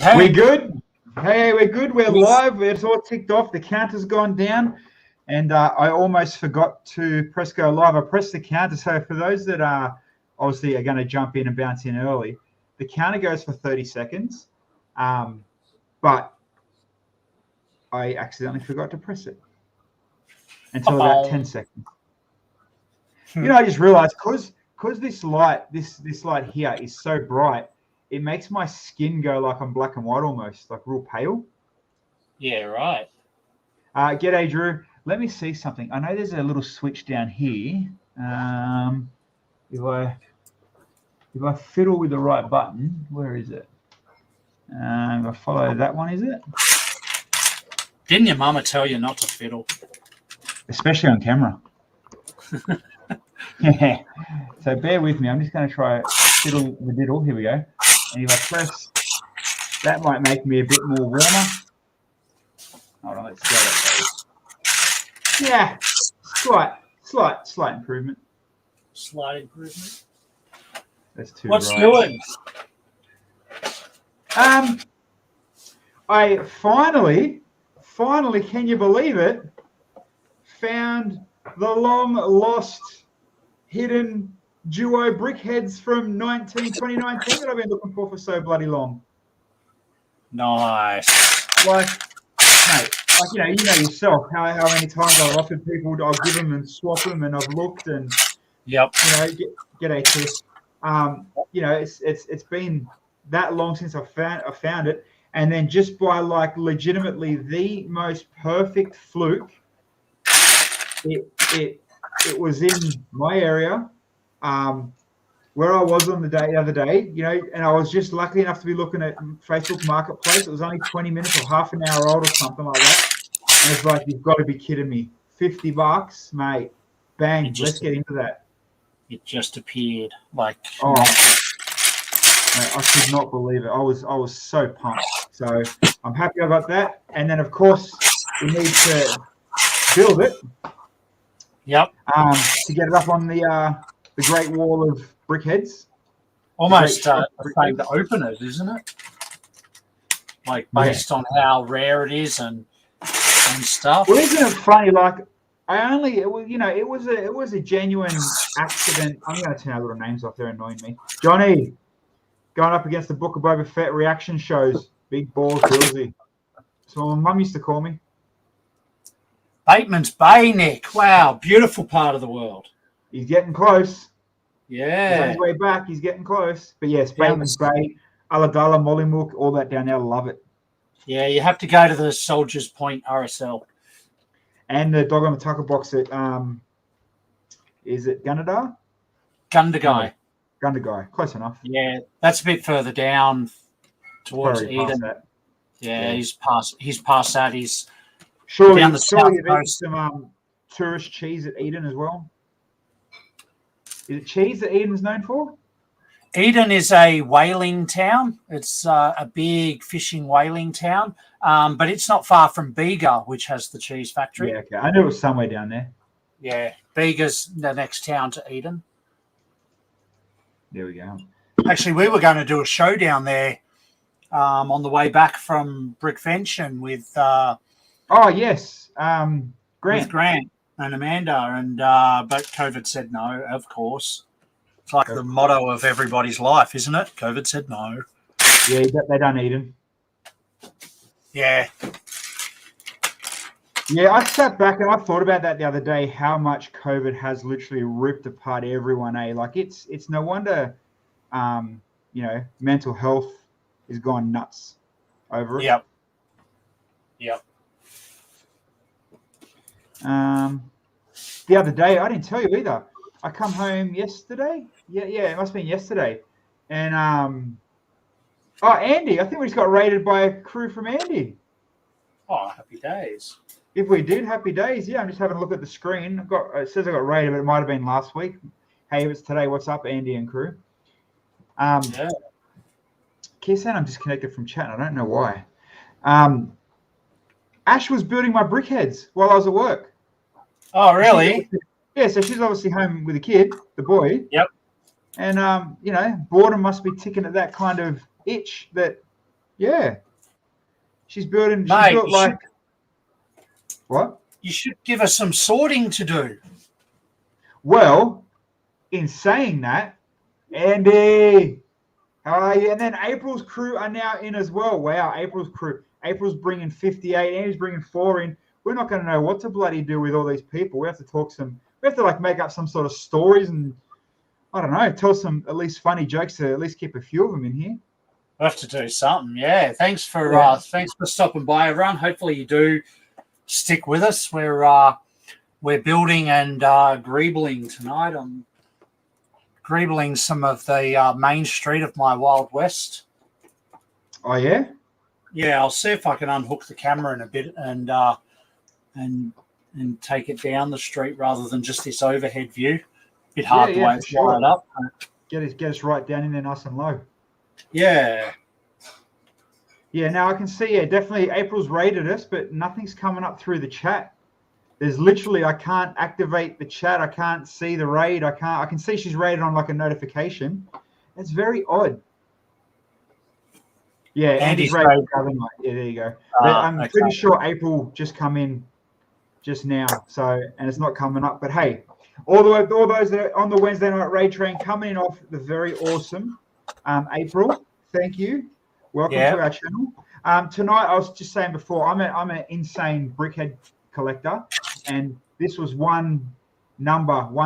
Hey. We're good. Hey, we're good. We're live. It's all ticked off. The counter's gone down. And I almost forgot to press go live. I pressed the counter. So for those that are obviously are going to jump in and bounce in early, the counter goes for 30 seconds. But I accidentally forgot to press it until about 10 seconds. You know, I just realized because this light here is so bright, it makes my skin go like I'm black and white almost, like real pale. Yeah, right. G'day, Drew. Let me see something. I know there's a little switch down here. If I fiddle with the right button, where is it? If I follow that one, is it? Didn't your mama tell you not to fiddle? Especially on camera. Yeah. So bear with me. I'm just going to try fiddle the diddle. Here we go. And if I press, that might make me a bit more warmer. Hold on, let's see how that goes. Yeah, slight improvement. Slight improvement. That's too What's bright. doing? I finally, can you believe it? Found the long lost, hidden duo Brickheadz from 2019 that I've been looking for so bloody long. Nice. Like, mate, like you know yourself how many times I've offered people I'll give them and swap them, and I've looked and Yep. you know get a kiss. You know it's been that long since I found it, and then just by like legitimately the most perfect fluke, it was in my area, where I was on the other day, you know, and I was just lucky enough to be looking at Facebook Marketplace. It was only 20 minutes or half an hour old or something like that. And it's like, you've got to be kidding me. $50, mate. Bang, let's get into that. It just appeared like. Oh, mate, I could not believe it. I was so pumped. So I'm happy I got that. And then, of course, we need to build it. Yep. To get it up on the Great Wall of Brickheadz. Almost the same to open it, isn't it? Like based on how rare it is and stuff. Well, isn't it funny? Like it was a genuine accident. I'm going to turn our little names off. They're annoying me. Johnny, going up against the Book of Boba Fett reaction shows. Big balls, Billsy. So my mum used to call me. Bateman's Bay, Nick. Wow, beautiful part of the world. He's getting close. Yeah. He's on his way back. He's getting close. But yes, Bateman's Bay, Ulladulla, Mollymook, all that down there. Love it. Yeah, you have to go to the Soldiers Point RSL. And the dog on the tucker box at is it Gunnedah? Gundagai. No, Gundagai. Close enough. Yeah, that's a bit further down towards Eden. Yeah, he's past that. He's down the south coast. Some tourist cheese at Eden as well. Is it cheese that Eden's known for? Eden is a whaling town. It's a big fishing whaling town, but it's not far from Bega, which has the cheese factory. Yeah, okay. I knew it was somewhere down there. Yeah, Bega's the next town to Eden. There we go. Actually, we were going to do a show down there on the way back from Brickheadz with Grant. With Grant and Amanda, and but COVID said no, of course. It's like the motto of everybody's life, isn't it? COVID said no. Yeah, they don't need him. Yeah. Yeah, I sat back and I thought about that the other day, how much COVID has literally ripped apart everyone, eh? Like, it's no wonder, you know, mental health is gone nuts over it. Yep. The other day, I didn't tell you either. I come home yesterday. Yeah, it must have been yesterday. And Andy, I think we just got raided by a crew from Andy. Oh, happy days. If we did, happy days. Yeah, I'm just having a look at the screen. It says I got raided, but it might have been last week. Hey, if it's today, what's up, Andy and crew? Yeah. Kirsten, I'm disconnected from chat. I don't know why. Ash was building my Brickheadz while I was at work. Oh, really? Yeah, so she's obviously home with a kid, the boy. Yep. And, you know, boredom must be ticking at that kind of itch that, Yeah. She's building. She Mate, built like what? You should give us some sorting to do. Well, in saying that, Andy, how are you? And then April's crew are now in as well. Wow, April's crew. April's bringing 58. Andy's bringing 4 in. We're not going to know what to bloody do with all these people. We have to talk some. We have to like make up some sort of stories and I don't know, tell some at least funny jokes to at least keep a few of them in here. We'll have to do something. Yeah. Thanks for stopping by, everyone. Hopefully you do stick with us. We're building and greebling tonight. I'm greebling some of the main street of my Wild West. Oh yeah? Yeah, I'll see if I can unhook the camera in a bit and take it down the street rather than just this overhead view. Bit hard the way it's wired up. Get us right down in there nice and low. Yeah. Yeah, now I can see, definitely April's raided us, but nothing's coming up through the chat. There's literally, I can't activate the chat. I can't see the raid. I can see she's raided on like a notification. It's very odd. Yeah, Andy's raided. Yeah, there you go. I'm pretty sure April just come in just now, and it's not coming up. But hey, all those that are on the Wednesday night raid train coming in off the very awesome April. Thank you. Welcome to our channel. Tonight, I was just saying before, I'm an insane brickhead collector, and this was one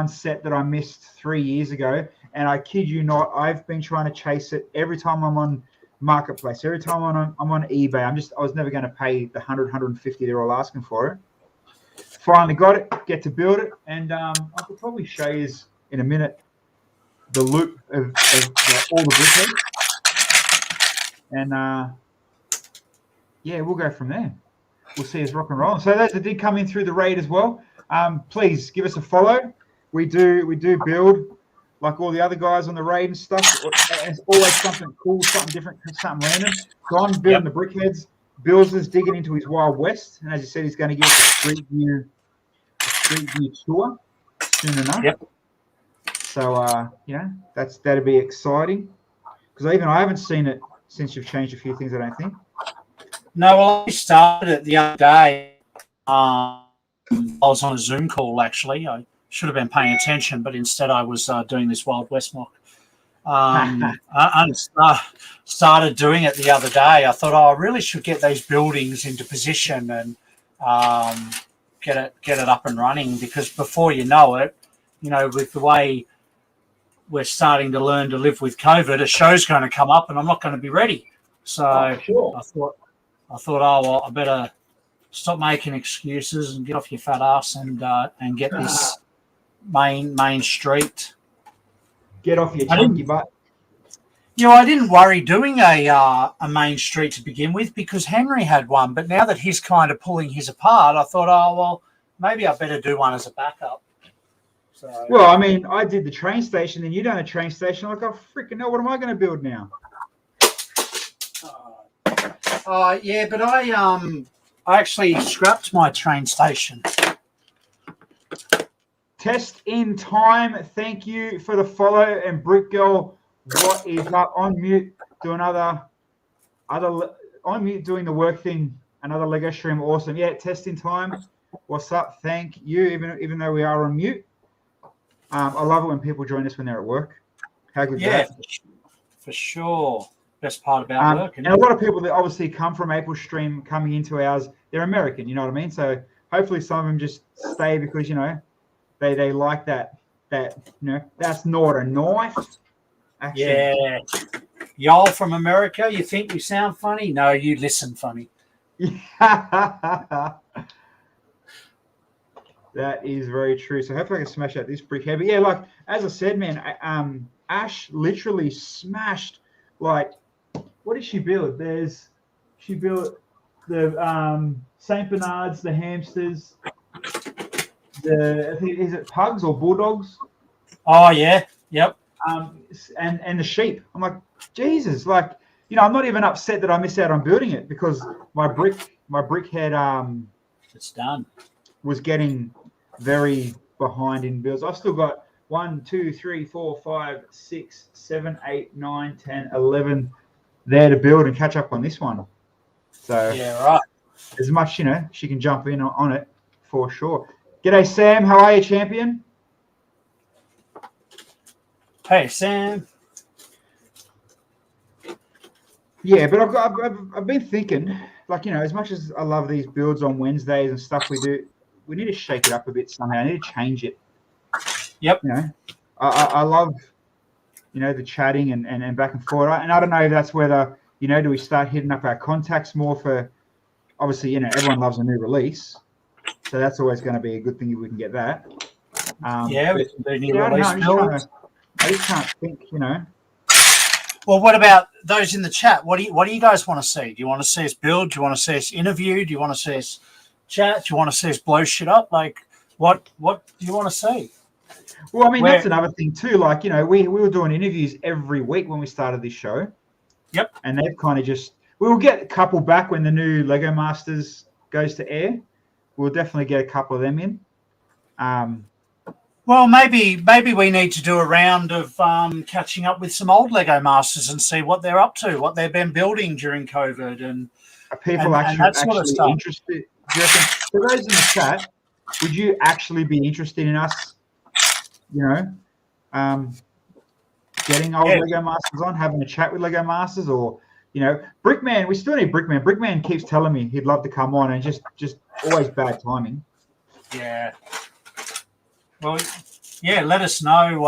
set that I missed 3 years ago. And I kid you not, I've been trying to chase it every time I'm on Marketplace, every time I'm on eBay. I was never going to pay the 100, 150 they're all asking for it. Finally got it, get to build it, and I could probably show you in a minute the loop of all the brickheads. And we'll go from there. We'll see us rock and roll. So those that did come in through the raid as well, please give us a follow. We do build like all the other guys on the raid and stuff. It's always something cool, something different, something random. So I'm building the Brickheadz. Bill's is digging into his Wild West, and as you said, he's going to get a street view tour soon enough. Yep. So that'll be exciting because I haven't seen it since you've changed a few things. I don't think. No, well, I started it the other day. I was on a Zoom call, actually. I should have been paying attention, but instead I was doing this Wild West mock. I started doing it the other day. I thought, I really should get these buildings into position and get it up and running, because before you know it, with the way we're starting to learn to live with COVID, a show's going to come up and I'm not going to be ready. So I thought, I better stop making excuses and get off your fat ass and get this main street. Get off your chunky butt. I didn't worry doing a main street to begin with because Henry had one, but now that he's kind of pulling his apart, I thought, maybe I better do one as a backup. So, well, I mean, I did the train station, and you done a train station. Like, oh, freaking hell, what am I going to build now? Yeah, but I actually scrapped my train station. Test in time. Thank you for the follow. And Brick Girl, what is up? On mute. Do another on mute doing the work thing. Another Lego stream. Awesome. Yeah, test in time. What's up? Thank you. Even though we are on mute. I love it when people join us when they're at work. How good is that? For sure. Best part about work. And a lot of people that obviously come from April's stream coming into ours, they're American, you know what I mean? So hopefully some of them just stay because, they like that, that's not a knife. Action. Yeah. Y'all from America, you think we sound funny? No, you listen funny. That is very true. So hopefully I can smash out this brickhead. But yeah, like as I said, man, Ash literally smashed. Like, what did she build? She built the Saint Bernards, the hamsters, is it pugs or bulldogs? Oh yeah, yep. And the sheep. I'm like, Jesus, like, I'm not even upset that I missed out on building it because my brickhead it's done. Was getting very behind in builds. I've still got 1, 2, 3, 4, 5, 6, 7, 8, 9, 10, 11, there to build and catch up on this one. So Yeah, right. as much, she can jump in on it for sure. G'day, Sam. How are you, champion? Hey, Sam. Yeah, but I've been thinking, like, as much as I love these builds on Wednesdays and stuff we do, we need to shake it up a bit somehow. I need to change it. Yep. I love, the chatting and back and forth. And I don't know if that's whether, do we start hitting up our contacts more for, obviously, everyone loves a new release. So that's always going to be a good thing if we can get that. Yeah, we can do new release builds. I just can't think, Well, what about those in the chat? What do you guys want to see? Do you want to see us build? Do you want to see us interview? Do you want to see us chat? Do you want to see us blow shit up? Like, what do you want to see? Well, I mean, that's another thing too. Like, we were doing interviews every week when we started this show. Yep. And they've kind of we will get a couple back when the new Lego Masters goes to air. We'll definitely get a couple of them in. Well, maybe we need to do a round of catching up with some old Lego Masters and see what they're up to, what they've been building during COVID, and are people actually interested? Do you reckon, for those in the chat, would you actually be interested in us, getting old Lego Masters on, having a chat with Lego Masters, or Brickman? We still need Brickman. Brickman keeps telling me he'd love to come on, and just always bad timing. Yeah. Well, yeah, let us know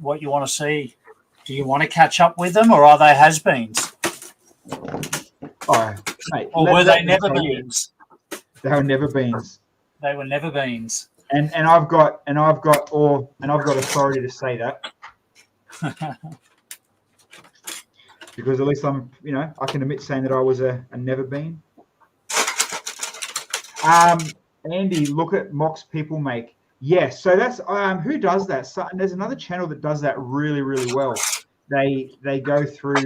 what you want to see. Do you want to catch up with them, or are they has-beens? Oh, mate, or were they never-beens? They were never-beens. They were never-beens. And I've got authority to say that. Because at least I'm, I can admit saying that I was a never-been. Andy, look at mocks people make. Yes, so that's who does that? So, and there's another channel that does that really, really well. They go through.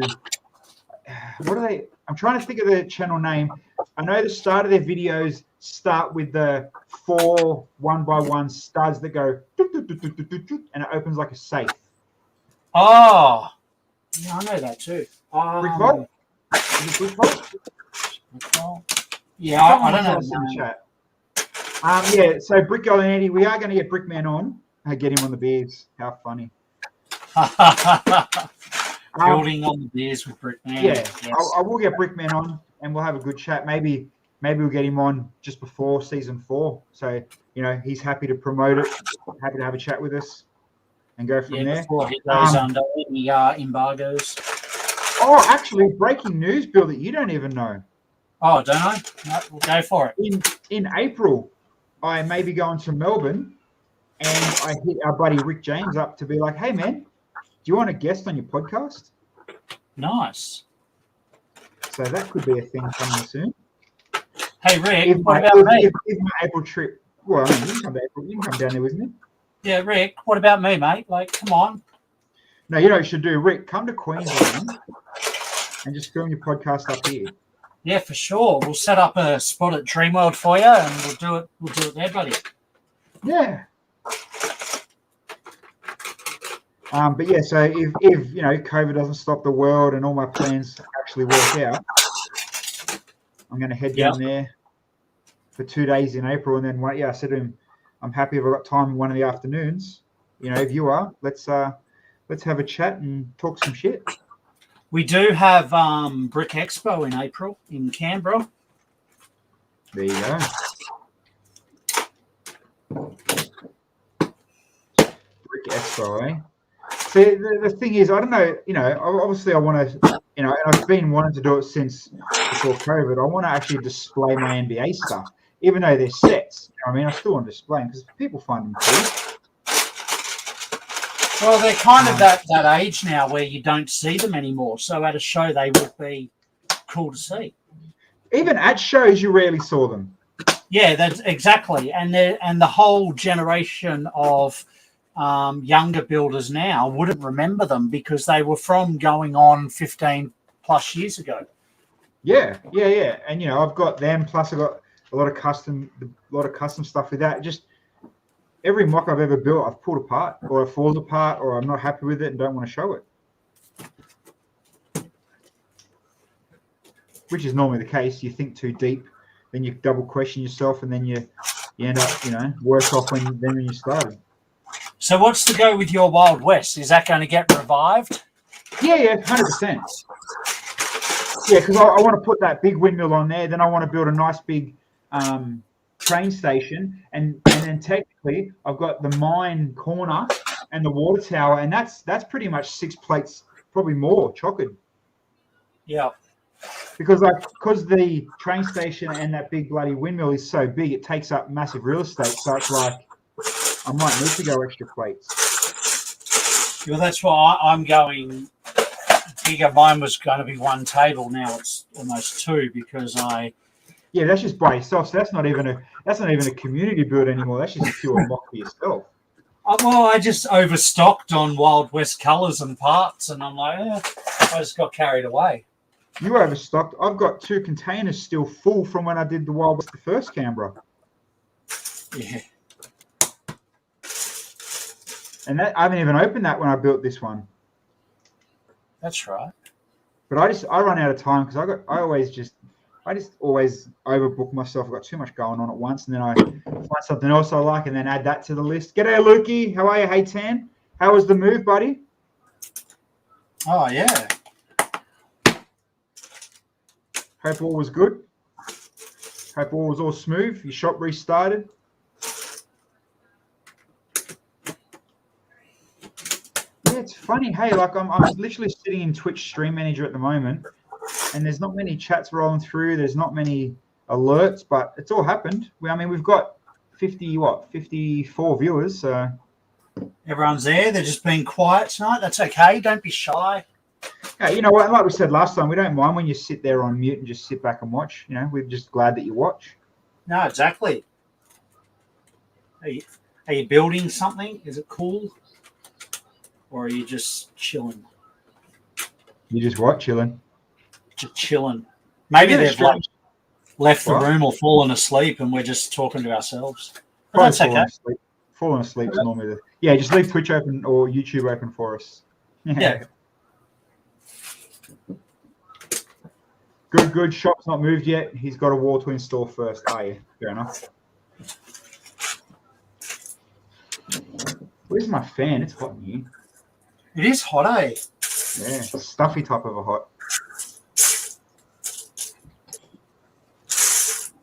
What are they? I'm trying to think of the channel name. I know the start of their videos start with the 4 1x1 studs that go and it opens like a safe. Oh, yeah, I know that too. Brickheadz? Is it Brickheadz? Yeah, I don't know. In the chat. Yeah, so Brickheadz and Andy, we are going to get Brickman on. Get him on the beers. How funny. Building on the beers with Brickman. Yeah, yes. I will get Brickman on, and we'll have a good chat. Maybe we'll get him on just before season 4. So, he's happy to promote it, happy to have a chat with us and go from there. Before he goes under any embargoes. Oh, actually, breaking news, Bill, that you don't even know. Oh, don't I? No, we'll go for it. In April, I may be going to Melbourne, and I hit our buddy Rick James up to be like, hey, man, do you want a guest on your podcast? Nice. So that could be a thing coming soon. Hey, Rick, what about me? If my April trip, well, I mean, you can come down there with me. Yeah, Rick, what about me, mate? Like, come on. No, you know what you should do, Rick? Come to Queensland and just film your podcast up here. Yeah, for sure. We'll set up a spot at Dreamworld for you, and we'll do it there, buddy. Yeah. But yeah, so if COVID doesn't stop the world and all my plans actually work out, I'm going to head down there for 2 days in April, and then I said to him, I'm happy if I've got time in one of the afternoons. If you are, let's have a chat and talk some shit. We do have Brick Expo in April in Canberra. There you go. Brick Expo, eh? See, the thing is, I don't know, obviously I want to, and I've been wanting to do it since before COVID. I want to actually display my NBA stuff, even though they're sets. I still want to display them because people find them cool. Well, they're kind of that age now where you don't see them anymore. So at a show, they would be cool to see. Even at shows, you rarely saw them. Yeah, that's exactly. And the whole generation of younger builders now wouldn't remember them because they were from going on 15 plus years ago. Yeah. And I've got them. Plus, I've got a lot of custom stuff with that. Just every mock I've ever built, I've pulled apart, or it falls apart, or I'm not happy with it and don't want to show it. which is normally the case. You think too deep, then you double question yourself, and then you end up, worse off than when you started. So what's the go with your Wild West? Is that going to get revived? Yeah, 100%. Yeah, because I want to put that big windmill on there. Then I want to build a nice big train station, and then technically I've got the mine corner and the water tower, and that's pretty much 6 plates, probably more, chocked. Yeah. Because the train station and that big bloody windmill is so big, it takes up massive real estate. So it's like I might need to go extra plates. Well, that's why I'm going bigger. Mine was going to be 1 table. Now it's almost 2 because Yeah, that's just by yourself. So that's not even a community build anymore. That's just a pure mock for yourself. Well, I just overstocked on Wild West colours and parts, and I'm like, I just got carried away. You overstocked. I've got 2 containers still full from when I did the Wild West, the first Canberra. Yeah. And I haven't even opened that when I built this one. That's right. But I run out of time because I just always overbook myself. I've got too much going on at once, and then I find something else I like and then add that to the list. G'day, Lukey. How are you? Hey, Tan. How was the move, buddy? Oh, yeah. Hope all was good. Hope all was all smooth. Your shop restarted. Yeah, it's funny. Hey, like I'm literally sitting in Twitch Stream Manager at the moment, and there's not many chats rolling through. There's not many alerts, but it's all happened. We've got 54 viewers. So Everyone's there. They're just being quiet tonight. That's okay. Don't be shy. Yeah, you know what? Like we said last time, we don't mind when you sit there on mute and just sit back and watch. We're just glad that you watch. No, exactly. Are you building something? Is it cool? Or are you just chilling? You just what? Chilling? Just chilling. Maybe they've left the room or fallen asleep and we're just talking to ourselves. But that's okay. Falling asleep is normally just leave Twitch open or YouTube open for us. Yeah. Good. Shop's not moved yet. He's got a wall to install first. Oh, yeah. Fair enough. Where's my fan? It's hot in here. It is hot, eh? Yeah, stuffy type of a hot.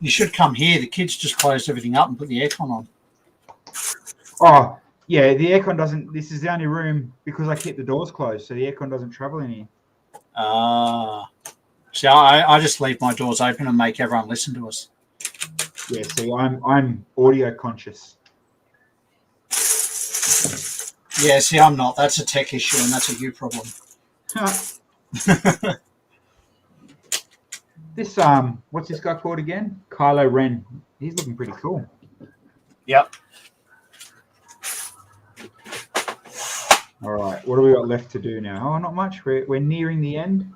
You should come here. The kids just closed everything up and put the aircon on. Oh, yeah, the aircon doesn't... This is the only room because I keep the doors closed, so the aircon doesn't travel in here. See, I just leave my doors open and make everyone listen to us. Yeah, see, I'm audio conscious. Yeah, see, I'm not. That's a tech issue and that's a you problem. This what's this guy called again? Kylo Ren. He's looking pretty cool. Yep. All right, what do we got left to do now? Oh, not much. We're nearing the end.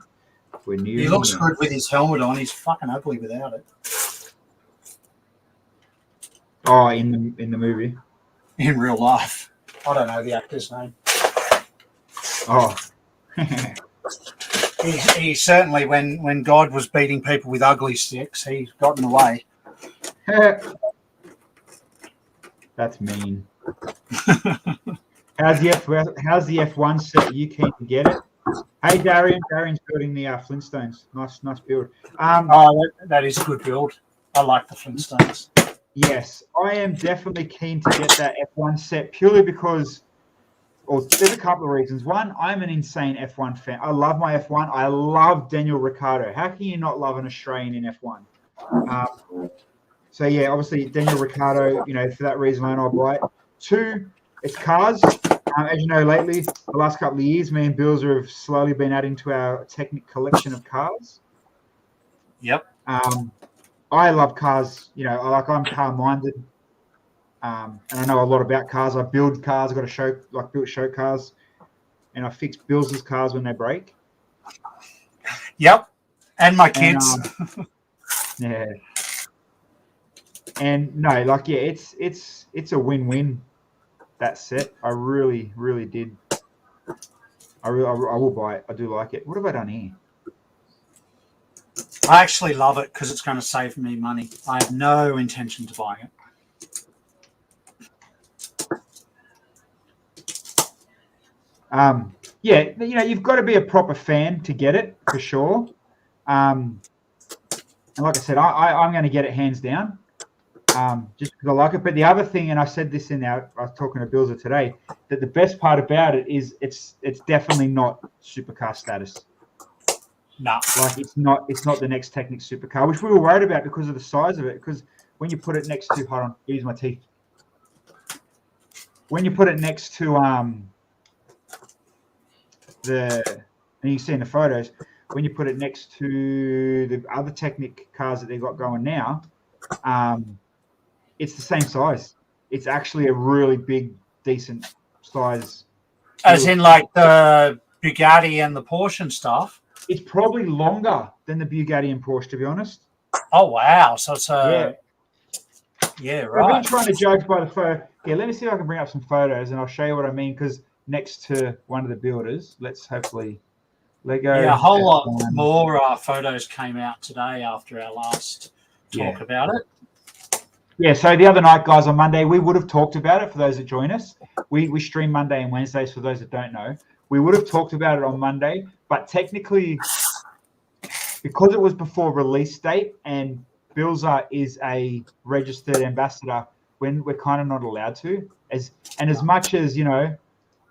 He looks good with his helmet on. He's fucking ugly without it. Oh, in the movie. In real life. I don't know the actor's name. Oh. he certainly, when God was beating people with ugly sticks, he got in the way. That's mean. How's the F1 set? Are you keen to get it? Hey, Darian's building the Flintstones. Nice build. That is a good build. I like the Flintstones. Yes, I am definitely keen to get that F1 set purely because, there's a couple of reasons. One, I'm an insane F1 fan. I love my F1. I love Daniel Ricciardo. How can you not love an Australian in F1? So yeah, obviously Daniel Ricciardo. For that reason alone, I'll buy it. 2, it's cars. As you know, lately, the last couple of years, me and Bills have slowly been adding to our Technic collection of cars. Yep. I love cars. I'm car-minded, and I know a lot about cars. I build cars. I've got a show, built show cars, and I fix Bills' cars when they break. Yep, and my kids. Yeah. And no, it's a win-win. That set, I really, really did. I will buy it. I do like it. What have I done here? I actually love it because it's going to save me money. I have no intention to buying it. Yeah, you've got to be a proper fan to get it for sure. And like I said, I'm going to get it hands down, just because I like it. But the other thing, and I said this I was talking to Bilzer today, that the best part about it is it's definitely not supercar status. No, like it's not the next Technic supercar, which we were worried about because of the size of it. Because when you put it next to, hold on, use my teeth. When you put it next to and you see in the photos, when you put it next to the other Technic cars that they've got going now, it's the same size. It's actually a really big, decent size. As in like the Bugatti and the Porsche and stuff. It's probably longer than the Bugatti and Porsche, to be honest. Oh wow! So it's yeah, right. I've been trying to judge by the photo. Yeah, let me see if I can bring up some photos, and I'll show you what I mean. Because next to one of the builders, let's hopefully Lego. Yeah, a whole lot more photos came out today after our last talk about it. Yeah, so the other night, guys, on Monday, we would have talked about it for those that join us. We stream Monday and Wednesdays for those that don't know. We would have talked about it on Monday, but technically, because it was before release date and Bilzer is a registered ambassador, when we're kind of not allowed to. As much as,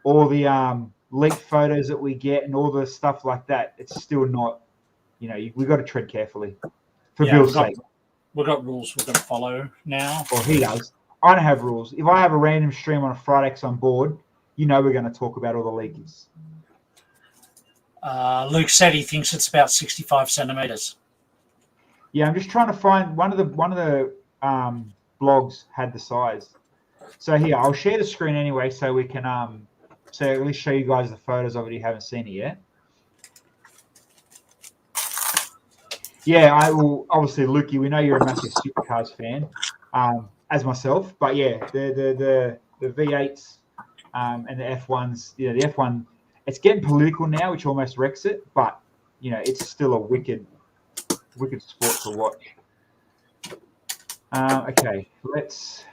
all the leaked photos that we get and all the stuff like that, it's still not, we've got to tread carefully for Bill's sake. We've got rules we're going to follow now. Well, he does. I don't have rules. If I have a random stream on a Friday because I'm bored, we're going to talk about all the leakers. Luke said he thinks it's about 65 centimeters. Yeah, I'm just trying to find one of the blogs had the size. So here, I'll share the screen anyway, so we can so at least show you guys the photos of it if you haven't seen it yet. Yeah, I will. Obviously, Lukey, we know you're a massive supercars fan, as myself. But yeah, the V8s and the F1s. The F1, it's getting political now, which almost wrecks it. But it's still a wicked sport to watch. Okay, let's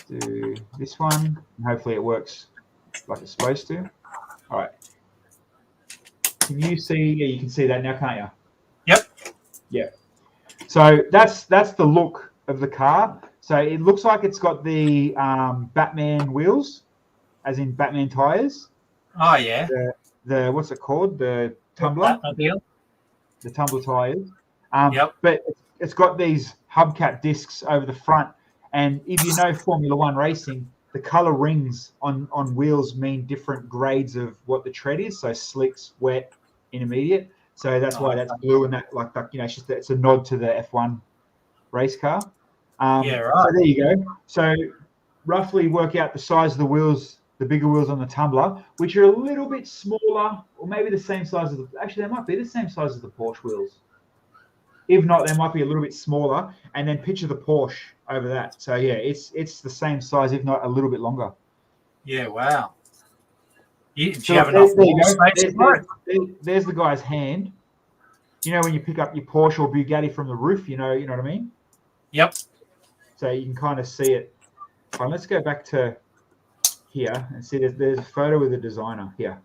do this one. And hopefully, it works like it's supposed to. All right. Can you see? Yeah, you can see that now, can't you? Yep. Yeah. So that's the look of the car. So it looks like it's got the Batman wheels, as in Batman tires. Oh yeah. The what's it called? The tumbler. Batmobile. The tumbler tires. Yep. But it's got these hubcap discs over the front, and if you know Formula One racing, the color rings on wheels mean different grades of what the tread is. So slicks, wet, intermediate. So that's why that's blue, and that it's a nod to the F1 race car. Yeah, right. So there you go. So roughly work out the size of the wheels, the bigger wheels on the tumbler, which are a little bit smaller, or maybe the same size as actually they might be the same size as the Porsche wheels. If not, they might be a little bit smaller. And then picture the Porsche over that. So yeah, it's the same size, if not a little bit longer. Yeah, wow. Do you have enough space? There's the guy's hand. When you pick up your Porsche or Bugatti from the roof, you know what I mean? Yep. So you can kind of see it. Right, let's go back to here and see there's a photo with the designer here.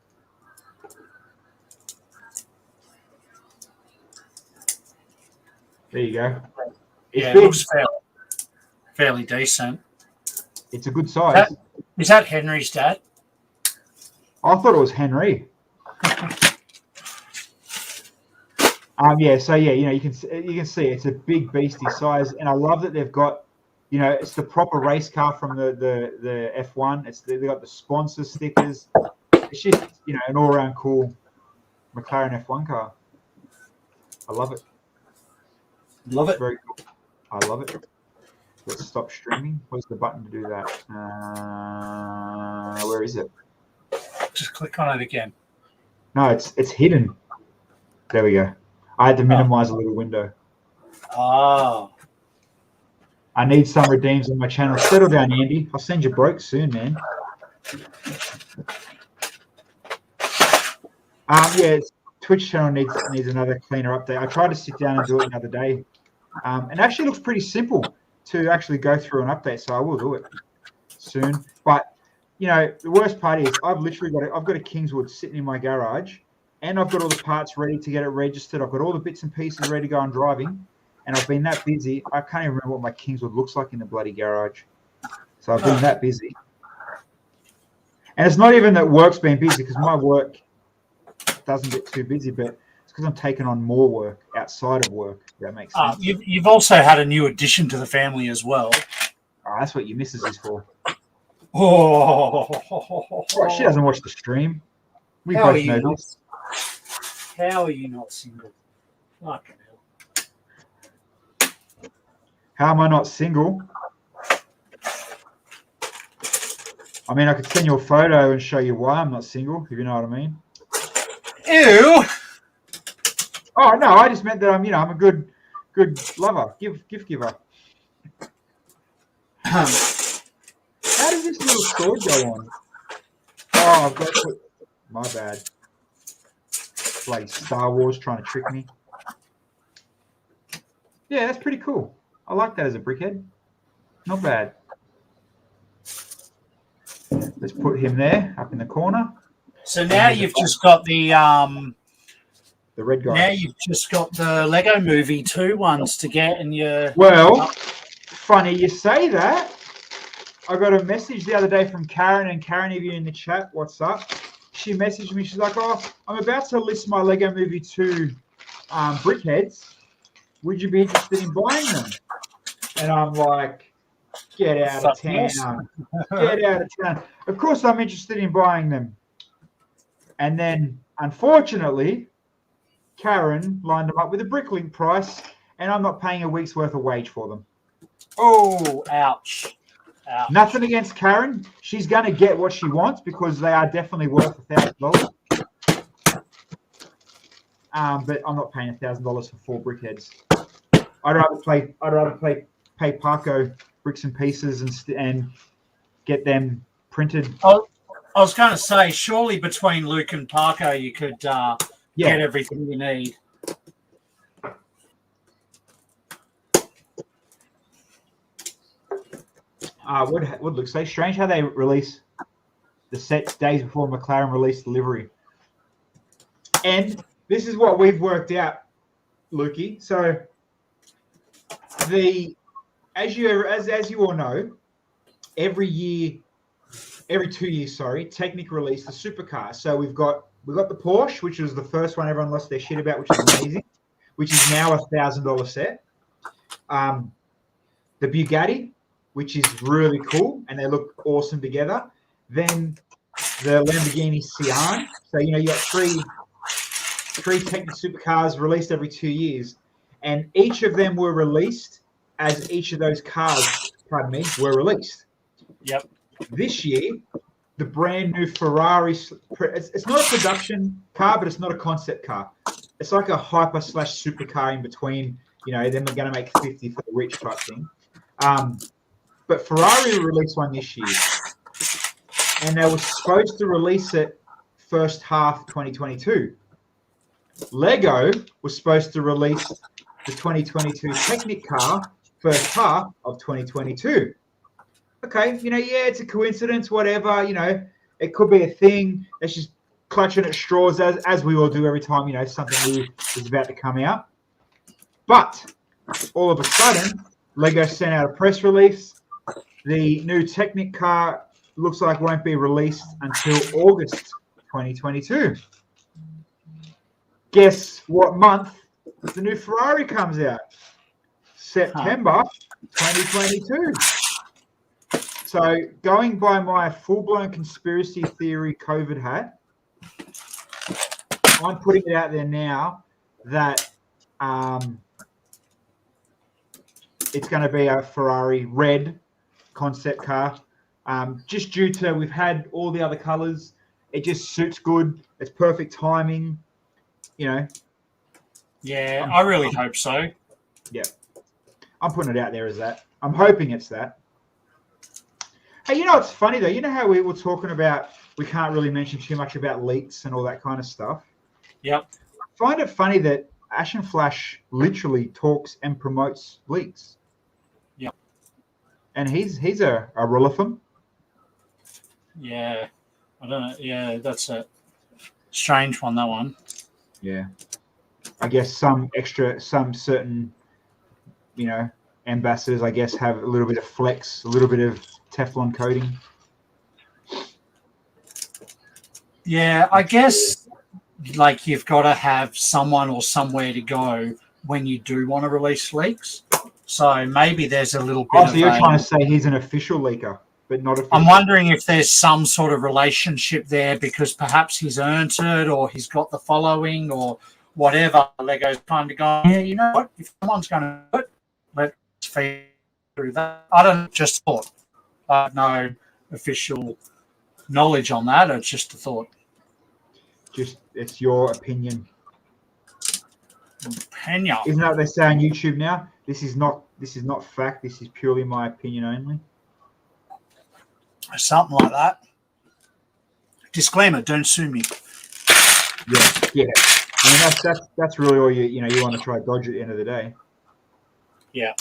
There you go. It looks fairly decent. It's a good size. Is that Henry's dad? I thought it was Henry. Yeah. So yeah, you can see it's a big beastie size, and I love that they've got, it's the proper race car from the F1. They've got the sponsor stickers. It's just an all around cool McLaren F1 car. I love it. Love it. Very cool. I love it. Let's stop streaming. Where's the button to do that? Where is it? Just click on it again. No, it's hidden. There we go. I had to minimize a little window. Oh. I need some redeems on my channel. Settle down, Andy. I'll send you broke soon, man. Yeah, it's Twitch channel needs another cleaner update. I tried to sit down and do it the other day. And actually looks pretty simple to actually go through an update, so I will do it soon. But the worst part is I've got a Kingswood sitting in my garage, and I've got all the parts ready to get it registered. I've got all the bits and pieces ready to go on driving, and I've been that busy. I can't even remember what my Kingswood looks like in the bloody garage. So I've been that busy. And it's not even that work's been busy, because my work doesn't get too busy, but it's because I'm taking on more work outside of work. If that makes sense. You've also had a new addition to the family as well. Oh, that's what your missus is for. Oh, she doesn't watch the stream. We How both know this. How are you not single? Fucking hell. How am I not single? I mean, I could send you a photo and show you why I'm not single, if you know what I mean. Ew. Oh no, I just meant that I'm a good lover, gift giver. How does this little sword go on? Oh, I've got to. My bad. Like Star Wars trying to trick me. Yeah, that's pretty cool. I like that as a brickhead. Not bad. Let's put him there, up in the corner. So now you've just got the red guy. Now you've just got the Lego Movie 2 ones to get, and you're... Well, funny you say that. I got a message the other day from Karen, and Karen, if you're in the chat, what's up? She messaged me. She's like, "Oh, I'm about to list my Lego Movie 2 Brickheadz. Would you be interested in buying them?" And I'm like, "Get out of town. Get out of town. Of course I'm interested in buying them." And then, unfortunately, Karen lined them up with a Bricklink price, and I'm not paying a week's worth of wage for them. Oh, ouch. Ouch. Nothing against Karen. She's going to get what she wants, because they are definitely worth $1,000. But I'm not paying $1,000 for 4 Brickheadz. I'd rather pay Parko bricks and pieces and get them printed. I was going to say, surely between Luke and Parko, you could get everything you need. Would look so strange how they release the sets days before McLaren release delivery. And this is what we've worked out, Lukey. So as you all know, every 2 years, Technic release the supercar. So we got the Porsche, which was the first one everyone lost their shit about, which is amazing, which is now a $1,000 set. The Bugatti, which is really cool, and they look awesome together. Then the Lamborghini Sian. So you got three Technic supercars released every 2 years, and each of them were released as each of those cars, were released. Yep. This year, the brand new Ferrari. It's not a production car, but it's not a concept car. It's like a hyper / supercar in between. Then we're going to make 50 for the rich type thing. But Ferrari released one this year, and they were supposed to release it first half 2022. Lego was supposed to release the 2022 Technic car first half of 2022. Okay, it's a coincidence, whatever, it could be a thing. It's just clutching at straws as we all do every time, something new is about to come out. But all of a sudden, Lego sent out a press release. The new Technic car looks like won't be released until August 2022. Guess what month the new Ferrari comes out? September 2022. So going by my full-blown conspiracy theory COVID hat, I'm putting it out there now that it's going to be a Ferrari red concept car. Just due to we've had all the other colors, it just suits good. It's perfect timing, Yeah, I really hope so. Yeah, I'm putting it out there as that. I'm hoping it's that. Hey, it's funny though. You know how we were talking about we can't really mention too much about leaks and all that kind of stuff. Yep. find it funny that Ash and Flash literally talks and promotes leagues. Yeah. And he's a Rillithum. Yeah. I don't know. Yeah, that's a strange one, that one. Yeah. I guess some certain, ambassadors, I guess, have a little bit of flex, a little bit of Teflon coating. Yeah, I guess like you've got to have someone or somewhere to go when you do want to release leaks. So maybe there's a little bit so you're trying to say he's an official leaker, but not official. I'm wondering if there's some sort of relationship there because perhaps he's earned it or he's got the following or whatever. Lego's kind of going, yeah, you know what? If someone's going to do it, let's feed through that. I don't just thought. I have no official knowledge on that. It's just a thought. Just it's your opinion. Opinion. Isn't that what they say on YouTube now? This is not fact. This is purely my opinion only. Something like that. Disclaimer: don't sue me. Yeah. I mean that's really all you want to try to dodge at the end of the day. Yeah.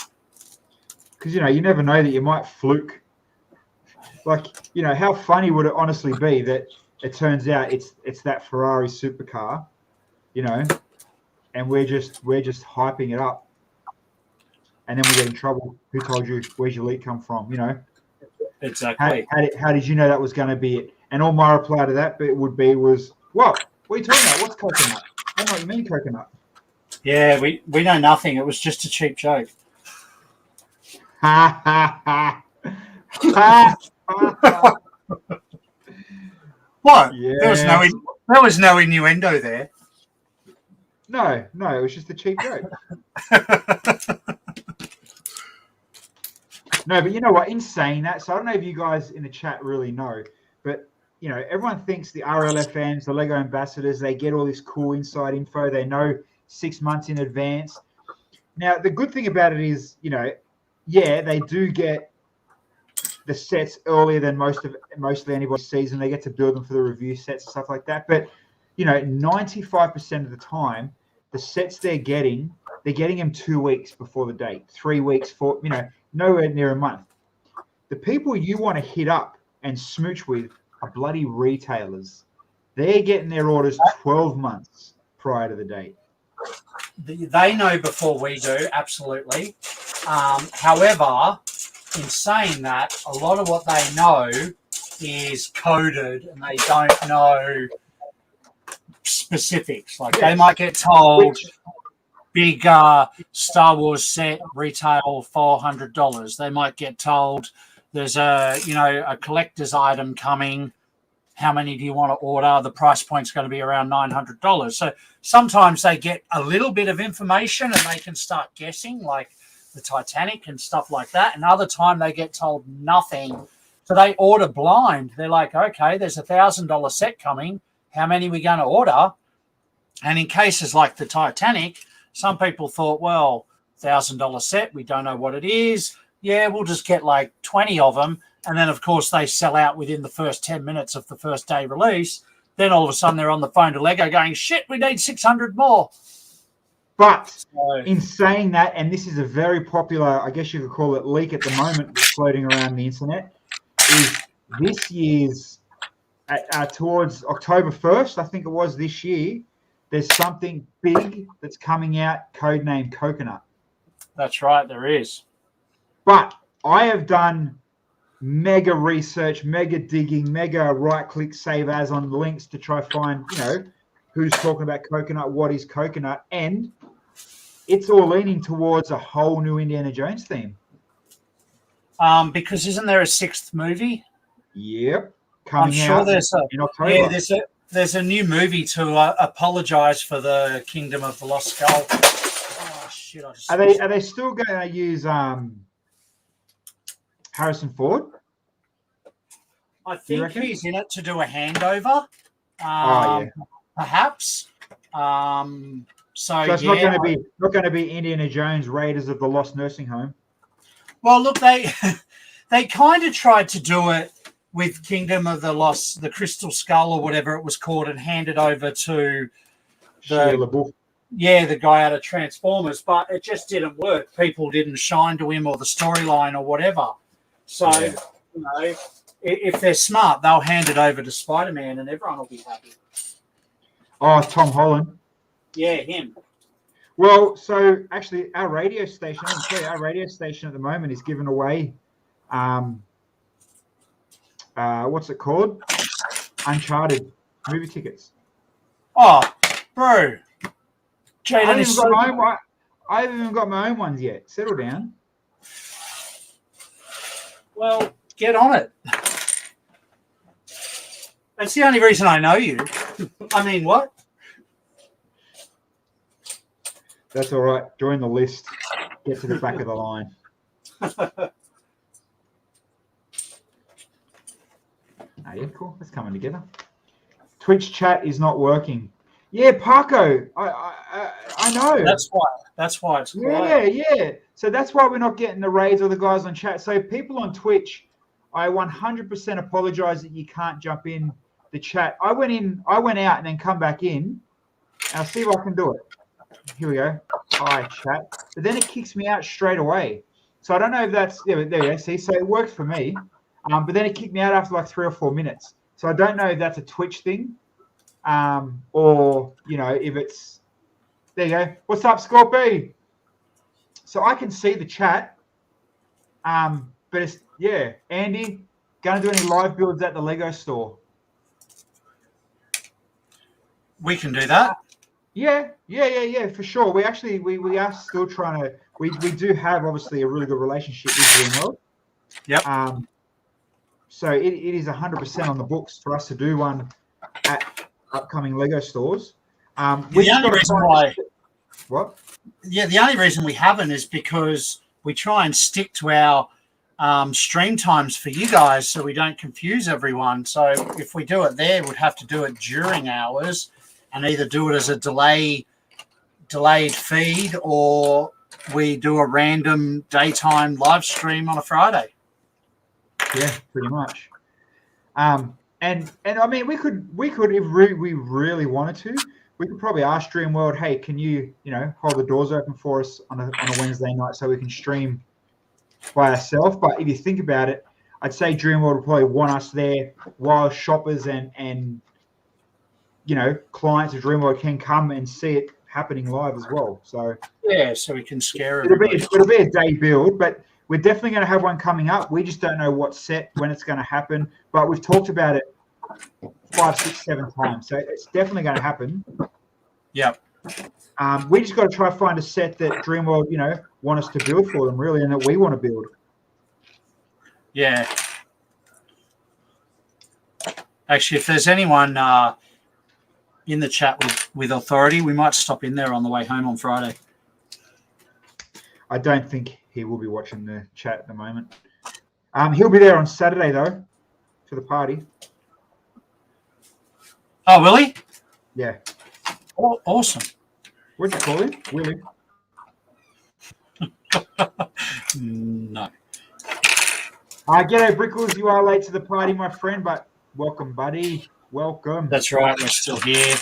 Because you never know that you might fluke. Like how funny would it honestly be that it turns out it's that Ferrari supercar, and we're just hyping it up, and then we get in trouble. Who told you? Where's your leak come from? Exactly. How did you know that was going to be it? And all my reply to that was, what? What are you talking about? What's coconut? I don't know what you mean coconut. Yeah, we know nothing. It was just a cheap joke. Ha ha ha. Ha ha. What? Yeah. There was no innuendo there. No, it was just a cheap joke. No, but you know what? In saying that, so I don't know if you guys in the chat really know, but everyone thinks the RLFMs, the Lego ambassadors, they get all this cool inside info. They know 6 months in advance. Now, the good thing about it is, they do get the sets earlier than mostly anybody's season. They get to build them for the review sets and stuff like that. But 95% of the time, the sets they're getting them 2 weeks before the date, 3 weeks for nowhere near a month. The people you want to hit up and smooch with are bloody retailers. They're getting their orders 12 months prior to the date. They know before we do, absolutely. However, in saying that, a lot of what they know is coded and they don't know specifics. Like they might get told big Star Wars set retail $400. They might get told there's a collector's item coming. How many do you want to order? The price point's going to be around $900. So sometimes they get a little bit of information and they can start guessing, like the Titanic and stuff like that. And other time they get told nothing. So they order blind. They're like, okay, there's $1,000 set coming. How many are we going to order? And in cases like the Titanic, some people thought, well, $1,000 set, we don't know what it is. Yeah, we'll just get like 20 of them. And then, of course, they sell out within the first 10 minutes of the first day release. Then all of a sudden they're on the phone to Lego going, shit, we need 600 more. But in saying that, and this is a very popular, I guess you could call it leak at the moment that's floating around the internet, is this year's, towards October 1st, I think it was this year, there's something big that's coming out, codenamed Coconut. That's right, there is. But I have done mega research, mega digging, mega right-click save as on links to try find, who's talking about Coconut, what is Coconut, and it's all leaning towards a whole new Indiana Jones theme. Because isn't there a 6th movie? Yep. I'm sure there's in October. Yeah, there's a new movie to apologize for the Kingdom of the Lost Skull. Oh shit! Are they still going to use Harrison Ford? I think he's in it to do a handover. Perhaps. So it's not going to be Indiana Jones Raiders of the Lost Nursing Home. Well, look, they kind of tried to do it with Kingdom of the Lost, the Crystal Skull or whatever it was called, and hand it over to Shia LaBeouf. Yeah, the guy out of Transformers, but it just didn't work. People didn't shine to him or the storyline or whatever. So, you know, if they're smart, they'll hand it over to Spider-Man and everyone will be happy. Oh, Tom Holland. Yeah, him. Well, so actually our radio station at the moment is giving away, what's it called? Uncharted movie tickets. Oh, bro. I haven't even got my own ones yet. Settle down. Well, get on it. That's the only reason I know you. I mean, what? That's all right. Join the list. Get to the back of the line. Oh, yeah, cool. That's coming together. Twitch chat is not working. Yeah, Paco. I know. That's why it's quiet. Yeah. So that's why we're not getting the raids or the guys on chat. So people on Twitch, I 100% apologize that you can't jump in the chat. I went out and then come back in. I'll see if I can do it. Here we go. Hi, chat. But then it kicks me out straight away. So I don't know if that's there you go. See, so it worked for me. But then it kicked me out after like 3 or 4 minutes. So I don't know if that's a Twitch thing. Or if it's there you go. What's up, Scorpy? So I can see the chat. But it's Andy, gonna do any live builds at the Lego store? We can do that. Yeah, for sure. We actually we are still trying to we do have obviously a really good relationship with Dreamworld. Yep. So it is 100% on the books for us to do one at upcoming Lego stores. The only reason why the only reason we haven't is because we try and stick to our stream times for you guys so we don't confuse everyone. So if we do it there, we'd have to do it during hours and either do it as a delayed feed or we do a random daytime live stream on a Friday. Yeah, pretty much. And I mean, we could if we really wanted to, we could probably ask Dreamworld, hey, can you hold the doors open for us on a Wednesday night so we can stream by ourselves? But if you think about it, I'd say Dreamworld would probably want us there while shoppers and clients of Dreamworld can come and see it happening live as well. So yeah, so we can scare everybody. It'll be a day build, but we're definitely going to have one coming up. We just don't know what set, when it's going to happen. But we've talked about it 5, 6, 7 times. So it's definitely going to happen. Yep. We just got to try to find a set that Dreamworld, want us to build for them, really, and that we want to build. Yeah. Actually, if there's anyone in the chat with authority, we might stop in there on the way home on Friday. I don't think he will be watching the chat at the moment. He'll be there on Saturday, though, for the party. Oh, will he? Yeah. Oh, awesome. What'd you call him? Willie? No. G'day, Brickles. You are late to the party, my friend, but welcome, buddy. Welcome. That's right. We're still here.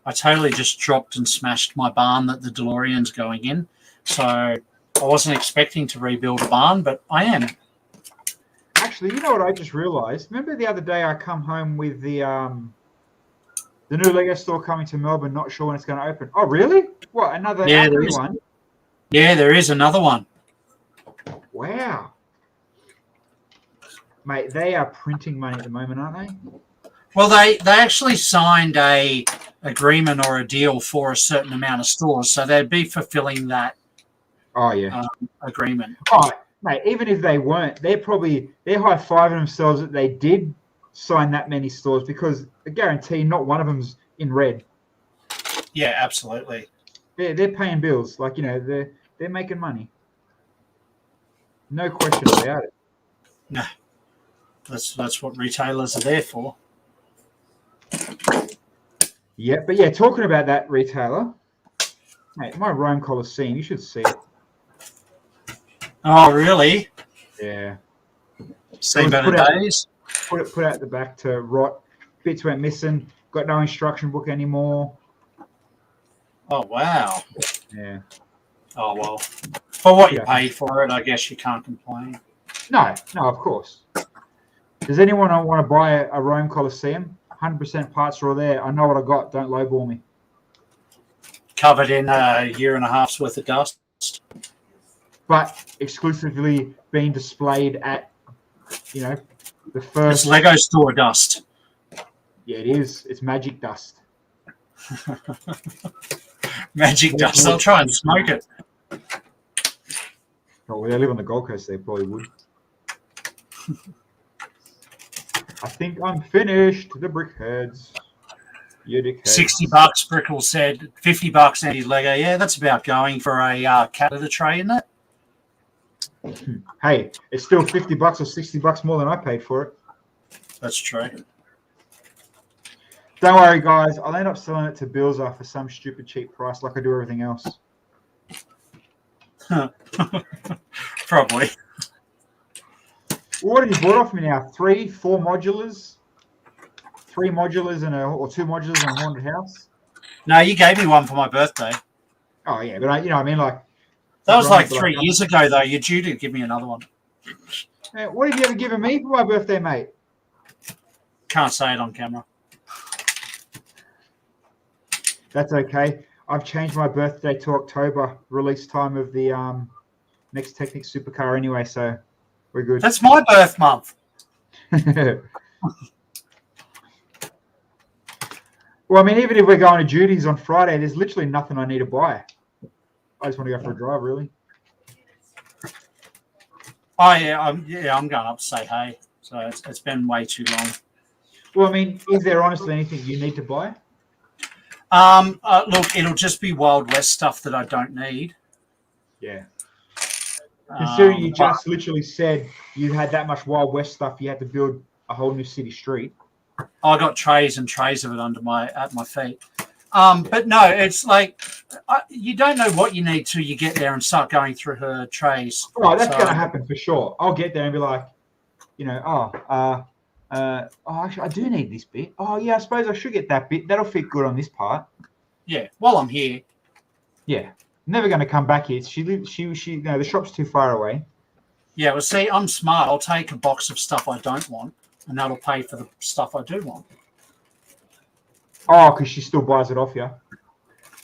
I totally just dropped and smashed my barn that the DeLorean's going in. So I wasn't expecting to rebuild a barn, but I am. Actually, you know what I just realised? Remember the other day I come home with the new Lego store coming to Melbourne, not sure when it's going to open. Oh, really? What, another one? Yeah, there is another one. Wow. Mate, they are printing money at the moment, aren't they? Well, they actually signed a agreement or a deal for a certain amount of stores, so they'd be fulfilling that agreement. Oh, mate, even if they weren't, they're high-fiving themselves that they did sign that many stores, because I guarantee not one of them's in red. Yeah, absolutely. They're paying bills, they're making money. No question about it. No, that's what retailers are there for. Yeah, but yeah, talking about that retailer, mate, my Rome Coliseum, you should see it. Oh, really? Yeah. Seen better days. Put out the back to rot. Bits went missing. Got no instruction book anymore. Oh, wow. Yeah. Oh, well. For what you Yeah. pay for it, I guess you can't complain. No, of course. Does anyone want to buy a Rome Coliseum? 100% parts are all there. I know what I got. Don't lowball me. Covered in a year and a half's worth of dust. But exclusively being displayed at, the It's first. Lego store dust. Yeah, it is. It's magic dust. Magic dust. I'll try and smoke it. Oh, well, they live on the Gold Coast. They probably would. I think I'm finished. The Brickheadz. You dickheads. $60, Brickle said. $50 Andy Lego. Yeah, that's about going for a Canada tray, isn't it? Hey, it's still $50 or $60 more than I paid for it. That's true. Don't worry, guys. I'll end up selling it to Bilzer for some stupid cheap price like I do everything else. Probably. What have you bought off me now? 3, 4 modulars? 3 modulars or 2 modulars and a haunted house? No, you gave me one for my birthday. Oh, yeah. But, I mean, like... That was like 3 years ago, though. You're due to give me another one. Man, what have you ever given me for my birthday, mate? Can't say it on camera. That's okay. I've changed my birthday to October, release time of the next Technic supercar anyway, so we're good. That's my birth month. Well, I mean, even if we're going to duties on Friday, there's literally nothing I need to buy. I just want to go for a drive, really. Oh, yeah. I'm going up to say hey. So it's been way too long. Well, I mean, is there honestly anything you need to buy? Look, it'll just be Wild West stuff that I don't need. Yeah. Considering you just literally said you had that much Wild West stuff, you had to build a whole new city street. I got trays and trays of it at my feet. But no, it's like you don't know what you need till you get there and start going through her trays. Oh, that's going to happen for sure. I'll get there and be like, actually, I do need this bit. Oh, yeah, I suppose I should get that bit. That'll fit good on this part. Yeah, while I'm here. Yeah, never going to come back here. The shop's too far away. Yeah, well, see, I'm smart. I'll take a box of stuff I don't want, and that'll pay for the stuff I do want. Oh, because she still buys it off you.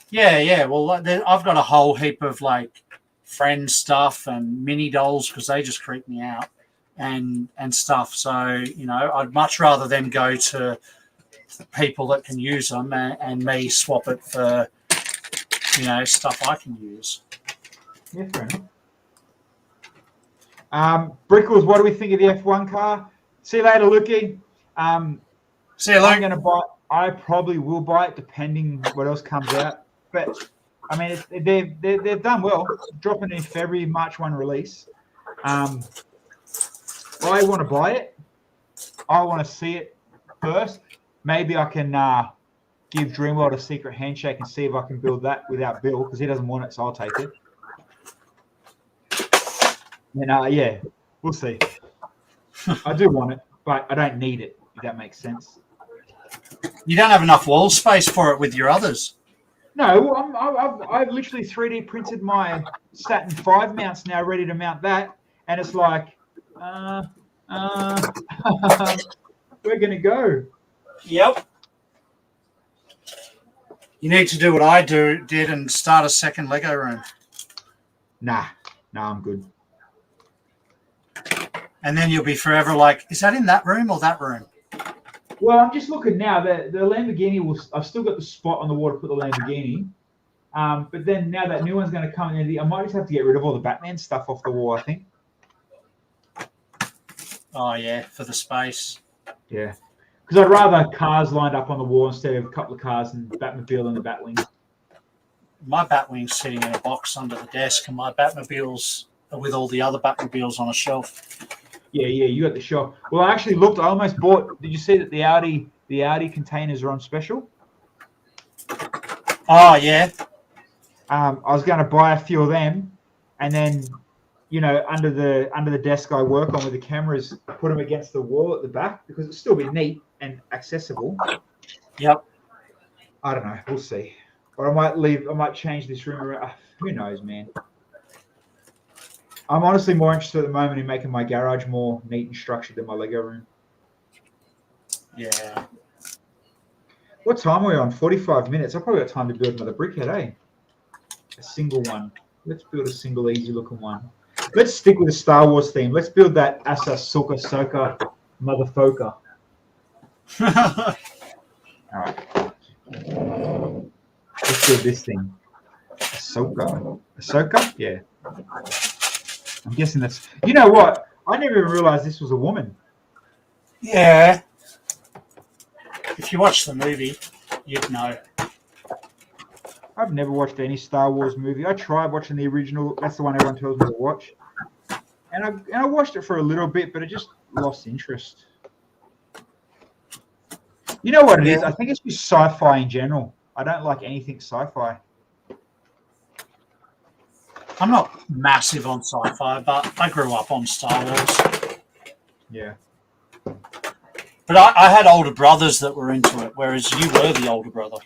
Yeah. Well, I've got a whole heap of like friend stuff and mini dolls because they just creep me out. And stuff. So, I'd much rather them go to people that can use them and me swap it for, stuff I can use. Yeah, fair enough. Brickles, what do we think of the F1 car? See you later, Lukey. See you later. I'm going to buy. I probably will buy it depending what else comes out. But, I mean, they've done well. Dropping in February, March 1 release. I want to buy it. I want to see it first. Maybe I can give Dreamworld a secret handshake and see if I can build that without Bill because he doesn't want it, so I'll take it. And yeah, we'll see. I do want it, but I don't need it, if that makes sense. You don't have enough wall space for it with your others. No, I've literally 3D printed my Saturn 5 mounts now, ready to mount that, and it's like, we're gonna go. Yep. You need to do what I did and start a second Lego room. Nah, I'm good. And then you'll be forever like, is that in that room or that room? Well, I'm just looking now. The Lamborghini I've still got the spot on the wall to put the Lamborghini. But then now that new one's going to come in, I might just have to get rid of all the Batman stuff off the wall, I think. Oh, yeah, for the space. Yeah. Because I'd rather cars lined up on the wall instead of a couple of cars and Batmobile and the Batwing. My Batwing's sitting in a box under the desk, and my Batmobiles are with all the other Batmobiles on a shelf. Yeah, you got the shelf. Well, I actually looked. I almost bought. Did you see that the Audi containers are on special? Oh, yeah. I was going to buy a few of them, and then, under the desk I work on with the cameras, put them against the wall at the back because it'll still be neat and accessible. Yep. I don't know. We'll see. But I might change this room around. Who knows, man? I'm honestly more interested at the moment in making my garage more neat and structured than my Lego room. Yeah. What time are we on? 45 minutes. I've probably got time to build another brickhead, eh? A single one. Let's build a single easy looking one. Let's stick with the Star Wars theme. Let's build that Ahsoka Soka motherfucker. All right. Let's build this thing. Ahsoka. Ahsoka? Yeah. I'm guessing that's... You know what? I never even realized this was a woman. Yeah. If you watch the movie, you'd know. I've never watched any Star Wars movie. I tried watching the original. That's the one everyone tells me to watch. And I watched it for a little bit, but it just lost interest. You know what it is? I think it's just sci-fi in general. I don't like anything sci-fi. I'm not massive on sci-fi, but I grew up on Star Wars. Yeah. But I had older brothers that were into it, whereas you were the older brother.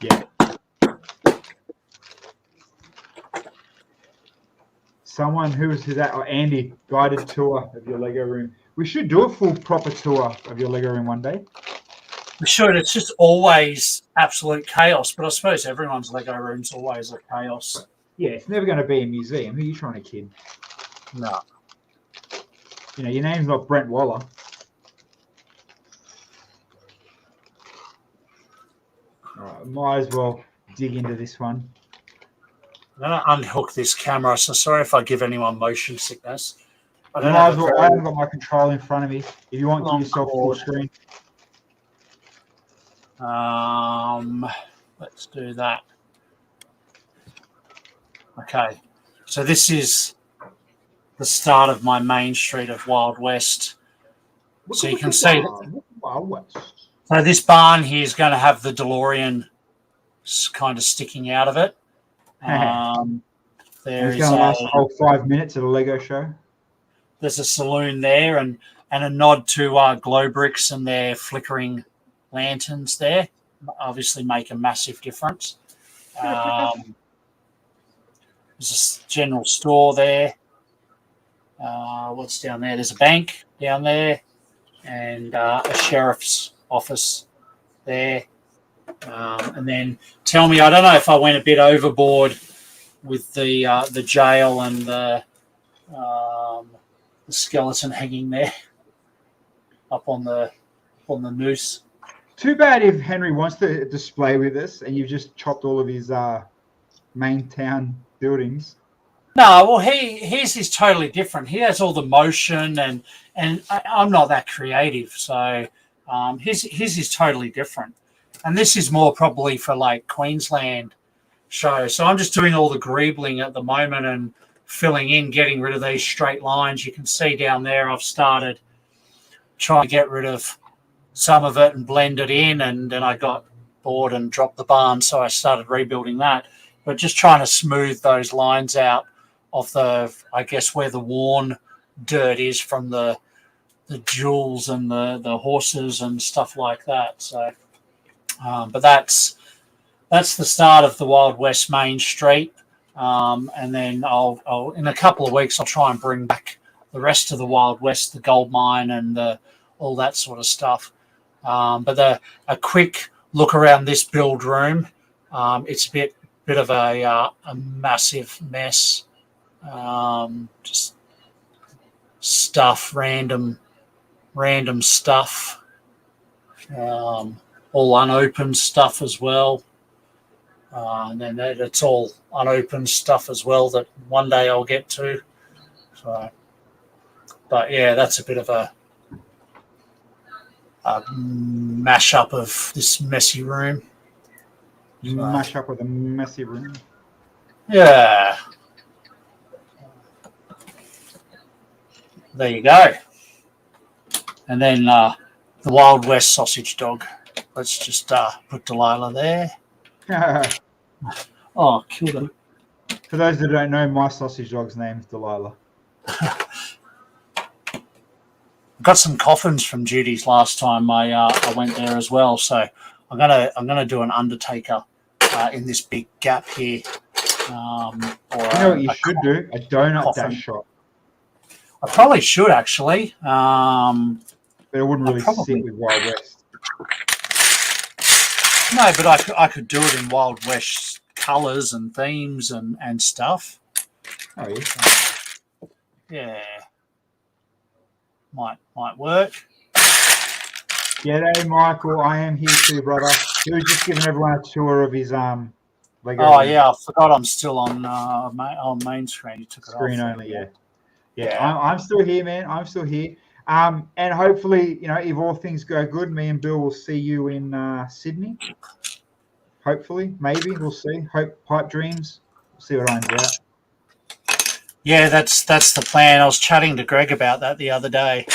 Yeah. Someone who's that? Oh, Andy, guided tour of your Lego room. We should do a full proper tour of your Lego room one day. We should. It's just always absolute chaos, but I suppose everyone's Lego room's always a chaos. Yeah, it's never going to be a museum. Who are you trying to kid? No. You know, your name's not Brent Waller. All right, might as well dig into this one. I'm going to unhook this camera, so sorry if I give anyone motion sickness. I don't I haven't got my control in front of me. If you want, give yourself full screen. Let's do that. Okay, so this is the start of my main street of Wild West. So you can see, Wild West. So this barn here is going to have the DeLorean kind of sticking out of it. It's going to last the whole 5 minutes at a Lego show. There's a saloon there and a nod to Glow Bricks and their flickering lanterns there. Obviously make a massive difference. There's a general store there. What's down there? There's a bank down there and a sheriff's office there. And then tell me, I don't know if I went a bit overboard with the jail and the skeleton hanging there up on the noose. Too bad if Henry wants to display with us and you've just chopped all of his main town buildings. No, well, his is totally different. He has all the motion, and I'm not that creative, so his is totally different. And this is more probably for like Queensland shows. So I'm just doing all the greebling at the moment and filling in, getting rid of these straight lines. You can see down there I've started trying to get rid of some of it and blend it in, and then I got bored and dropped the barn, so I started rebuilding that. But just trying to smooth those lines out of the, I guess, where the worn dirt is from the jewels and the horses and stuff like that. So, but that's the start of the Wild West Main Street. And then I'll in a couple of weeks I'll try and bring back the rest of the Wild West, the gold mine and all that sort of stuff. But a quick look around this build room, it's a bit of a massive mess. Just stuff, random stuff, all unopened stuff as well. And then it's all unopened stuff as well that one day I'll get to. So, but yeah, that's a bit of a mash-up of this messy room. Mash up with a messy room. Yeah. There you go. And then the Wild West sausage dog. Let's just put Delilah there. Oh, killed him. For those that don't know, my sausage dog's name is Delilah. Got some coffins from Judy's last time I went there as well, so I'm gonna do an Undertaker in this big gap here. Or you know what you should do? A donut coffin. dash shot. I probably should actually. But it wouldn't really probably. sit with Wild West. No, but I could do it in Wild West colours and themes and stuff. Oh yeah. Yeah. Might work. G'day, Michael. I am here too, brother. He was just giving everyone a tour of his Lego. Oh yeah, I forgot I'm still on main screen. You took Screen it off. only, yeah. I'm still here, man. I'm still here. And hopefully, if all things go good, me and Bill will see you in Sydney. Hopefully, maybe we'll see. Hope, pipe dreams. We'll see what irons out. Yeah, that's the plan. I was chatting to Greg about that the other day.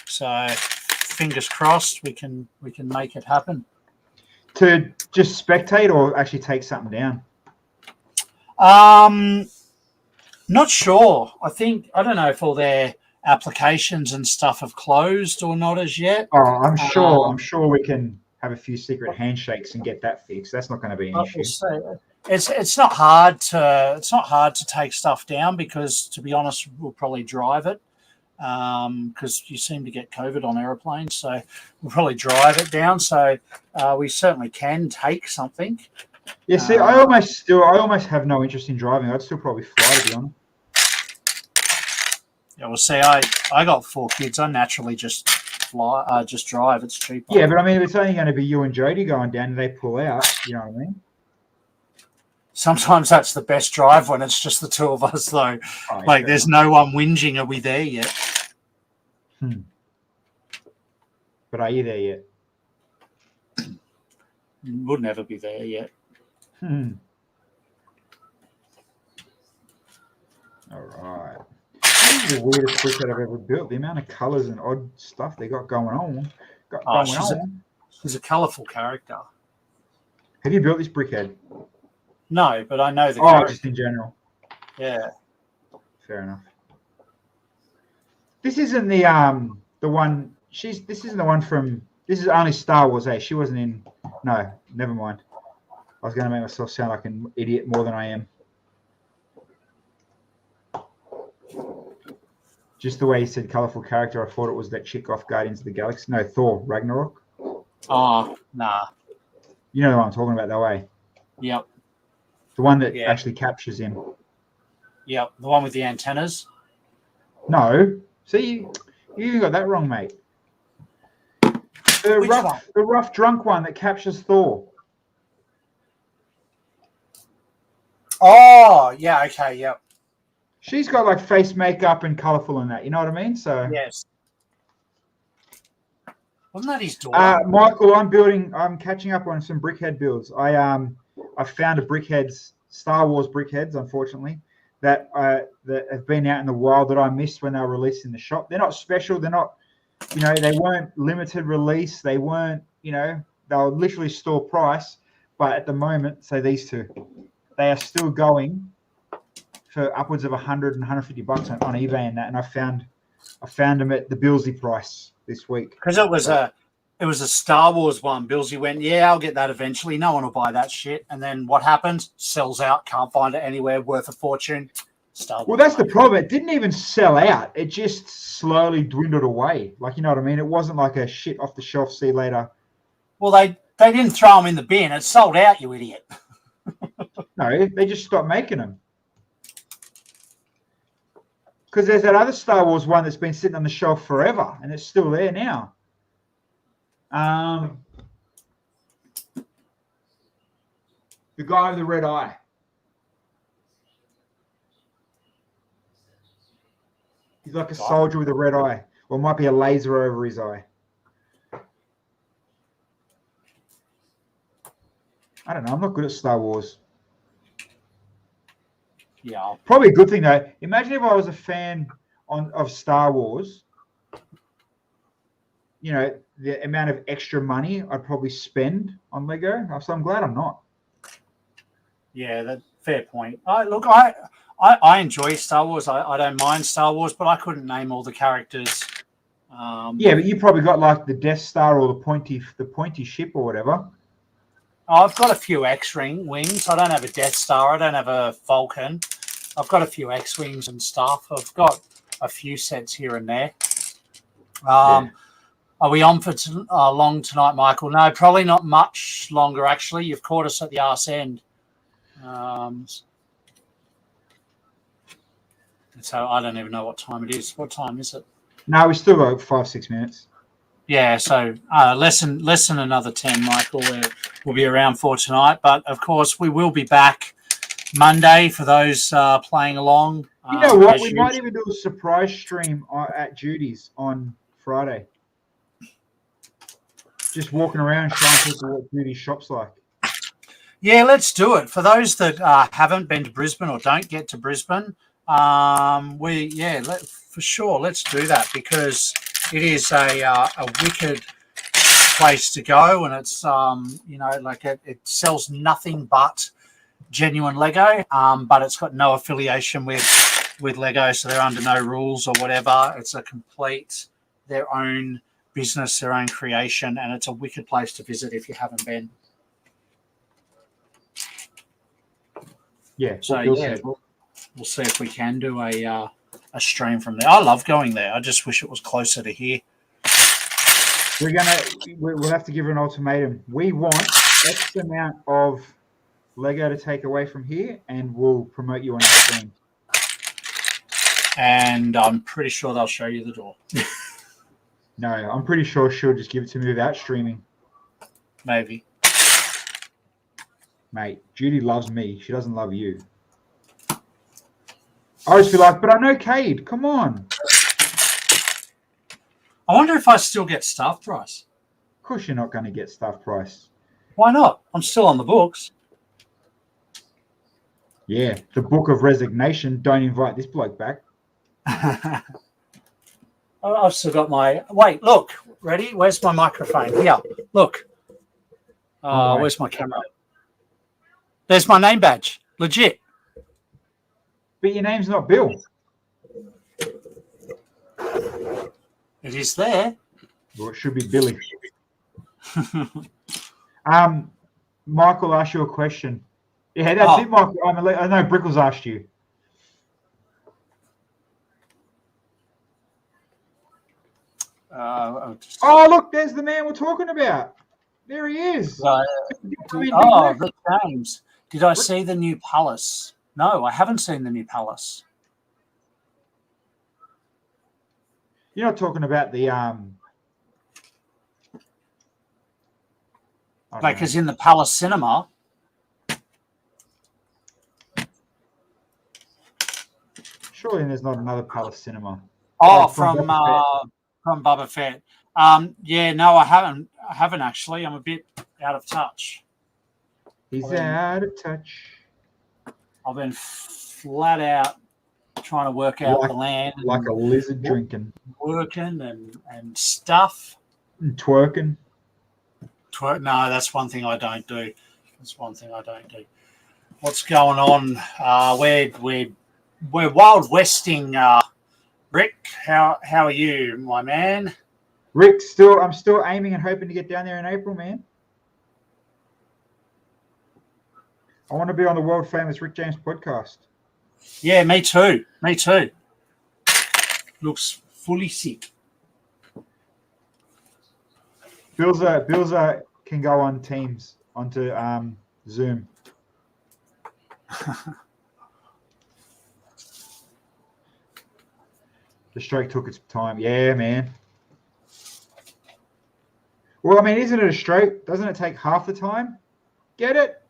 So fingers crossed we can make it happen. To just spectate or actually take something down? Not sure. I don't know if all their applications and stuff have closed or not as yet. Oh, I'm sure we can have a few secret handshakes and get that fixed. That's not going to be an issue. It's not hard to take stuff down because, to be honest, we'll probably drive it because you seem to get COVID on airplanes, so we'll probably drive it down. So we certainly can take something. Yeah, see, I almost have no interest in driving. I'd still probably fly, to be honest. Yeah, well, see, I got 4 kids. I naturally just fly, just drive. It's cheaper. Yeah, but I mean, if it's only going to be you and Jody going down and they pull out, you know what I mean? Sometimes that's the best drive when it's just the two of us, though. Oh, like, there's no one whinging. Are we there yet? But are you there yet? We'll never be there yet. All right. This is the weirdest brick that I've ever built. The amount of colours and odd stuff they got going on. She's a colourful character. Have you built this Brickhead? No, but I know the character. Just in general. Yeah. Fair enough. This isn't the one. This isn't the one from. This is only Star Wars. She wasn't in. No, never mind. I was going to make myself sound like an idiot more than I am. Just the way he said colourful character, I thought it was that chick off Guardians of the Galaxy. No, Thor, Ragnarok. Oh, nah. You know what I'm talking about, that way. Yep. The one that actually captures him. Yep, the one with the antennas. No. See, you even got that wrong, mate. The rough drunk one that captures Thor. Oh, yeah, okay, yep. She's got like face makeup and colourful and that. You know what I mean? So yes. Wasn't that his daughter? Michael, I'm catching up on some Brickhead builds. I found a Brickheadz, Star Wars Brickheadz, unfortunately, that have been out in the wild that I missed when they were released in the shop. They're not special. They're not, they weren't limited release. They weren't, they were literally store price. But at the moment, say these two, they are still going for upwards of $100 and $150 on eBay and that. And I found them at the Billsy price this week. Because it was a Star Wars one. Billsy went, yeah, I'll get that eventually. No one will buy that shit. And then what happened? Sells out. Can't find it anywhere. Worth a fortune. Star Wars. Well, that's the problem. It didn't even sell out. It just slowly dwindled away. Like, you know what I mean? It wasn't like a shit off the shelf, see you later. Well, they didn't throw them in the bin. It sold out, you idiot. No, they just stopped making them. Because there's that other Star Wars one that's been sitting on the shelf forever, and it's still there now. The guy with the red eye. He's like a soldier with a red eye. Or it might be a laser over his eye. I don't know. I'm not good at Star Wars. Yeah. Probably a good thing, though. Imagine if I was a fan of Star Wars. The amount of extra money I'd probably spend on Lego. So I'm glad I'm not. Yeah, that's fair point. I enjoy Star Wars. I don't mind Star Wars, but I couldn't name all the characters. Yeah, but you probably got like the Death Star or the pointy ship or whatever. I've got a few X-wings. I don't have a Death Star. I don't have a Falcon. I've got a few X-wings and stuff. I've got a few sets here and there. Are we on for long tonight, Michael? No, probably not much longer, actually. You've caught us at the arse end. So I don't even know what time it is. What time is it? No, we still got 5-6 minutes. Yeah, so less than another 10, Michael. We'll be around for tonight. But, of course, we will be back Monday for those playing along. You know what? We might even do a surprise stream at Judy's on Friday. Just walking around showing people what Judy's shop's like. Yeah, let's do it. For those that haven't been to Brisbane or don't get to Brisbane, for sure, let's do that because it is a wicked place to go, and it's it sells nothing but genuine Lego, but it's got no affiliation with Lego, so they're under no rules or whatever. It's a complete their own business, their own creation, and it's a wicked place to visit if you haven't been. Yeah, so we'll see if we can do a stream from there. I love going there. I just wish it was closer to here. We'll have to give her an ultimatum. We want X amount of Lego to take away from here, and we'll promote you on the stream. And I'm pretty sure they'll show you the door. No, I'm pretty sure she'll just give it to me without streaming. Maybe. Mate, Judy loves me. She doesn't love you. I always feel like, but I know Cade. Come on. I wonder if I still get staff price. Of course you're not going to get staff price. Why not? I'm still on the books. Yeah, the book of resignation. Don't invite this bloke back. I've still got my... Wait, look. Ready? Where's my microphone? Here. Look. Where's my camera? There's my name badge. Legit. But your name's not Bill. It is there. Well, it should be Billy. Michael asked you a question. Yeah, that's it, Michael. I know Brickheadz asked you. Look, there's the man we're talking about. There he is. The James. Did I see the new palace? No, I haven't seen the new palace. You're not talking about the like as in the Palace Cinema. Surely there's not another Palace Cinema. From Boba Fett. Yeah, no, I haven't actually. I'm a bit out of touch. He's out of touch. I've been flat out trying to work out the land. Like a lizard drinking. Working and stuff. And twerking. No, that's one thing I don't do. What's going on? We're Wild Westing. Rick, how are you, my man? Rick, I'm still aiming and hoping to get down there in April, man. I want to be on the world famous Rick James podcast. Yeah, me too. Looks fully sick. Bilza can go on Teams onto Zoom. The stroke took its time. Yeah, man. Well, I mean, isn't it a stroke? Doesn't it take half the time? Get it?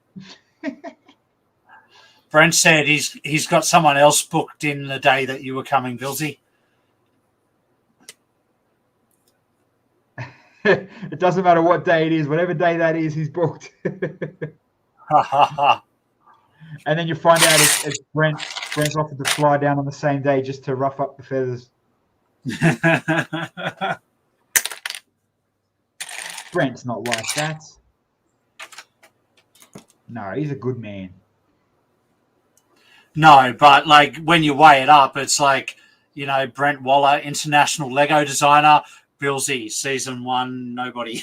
Brent said he's got someone else booked in the day that you were coming, Bilsy. It doesn't matter what day it is. Whatever day that is, he's booked. And then you find out it's Brent's offered to fly down on the same day just to rough up the feathers. Brent's not like that. No, he's a good man. No, but like when you weigh it up, it's like, Brent Waller, international Lego designer, Billsy, season 1, nobody.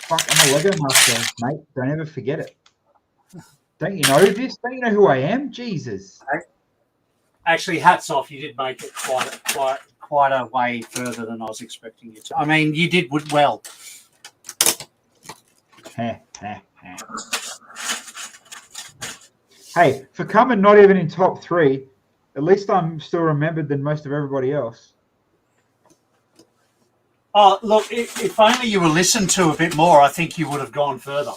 Fuck, I'm a Lego master, mate. Don't ever forget it. Don't you know this? Don't you know who I am? Jesus. Actually, hats off. You did make it quite a way further than I was expecting you to. I mean, you did well. Hey, for coming not even in top 3, at least I'm still remembered than most of everybody else. Oh, look, if only you were listened to a bit more, I think you would have gone further.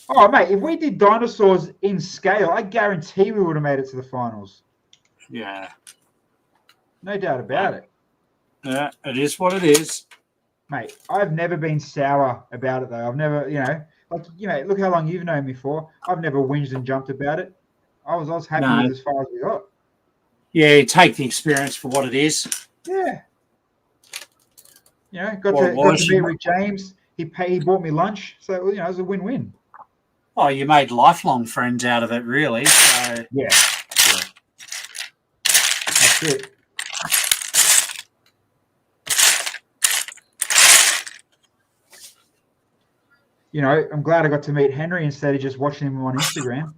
Oh, mate, if we did dinosaurs in scale, I guarantee we would have made it to the finals. Yeah. No doubt about it. Yeah, it is what it is. Mate, I've never been sour about it, though. I've never, look how long you've known me for. I've never whinged and jumped about it. I was happy with as far as we got. Yeah, take the experience for what it is. Yeah. Got to meet Rick James. He bought me lunch, so it was a win-win. Oh, you made lifelong friends out of it, really. So yeah. That's it. I'm glad I got to meet Henry instead of just watching him on Instagram.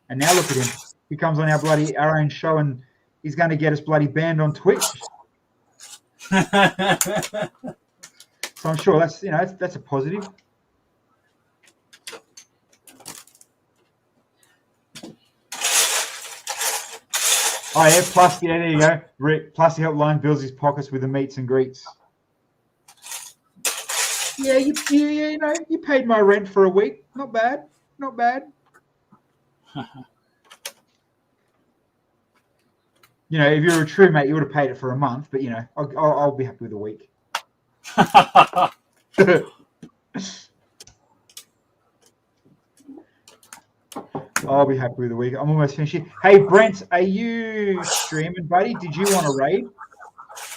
And now look at him. He comes on our own show, and he's going to get us bloody banned on Twitch. So I'm sure that's a positive. Oh yeah, plus there you go. Rick, plus he helped line bills his pockets with the meets and greets. Yeah, you paid my rent for a week. Not bad. Not bad. If you're a true mate, you would have paid it for a month, but I'll be happy with a week. I'll be happy with a week. I'm almost finished here. Hey, Brent, are you streaming, buddy? Did you want to raid?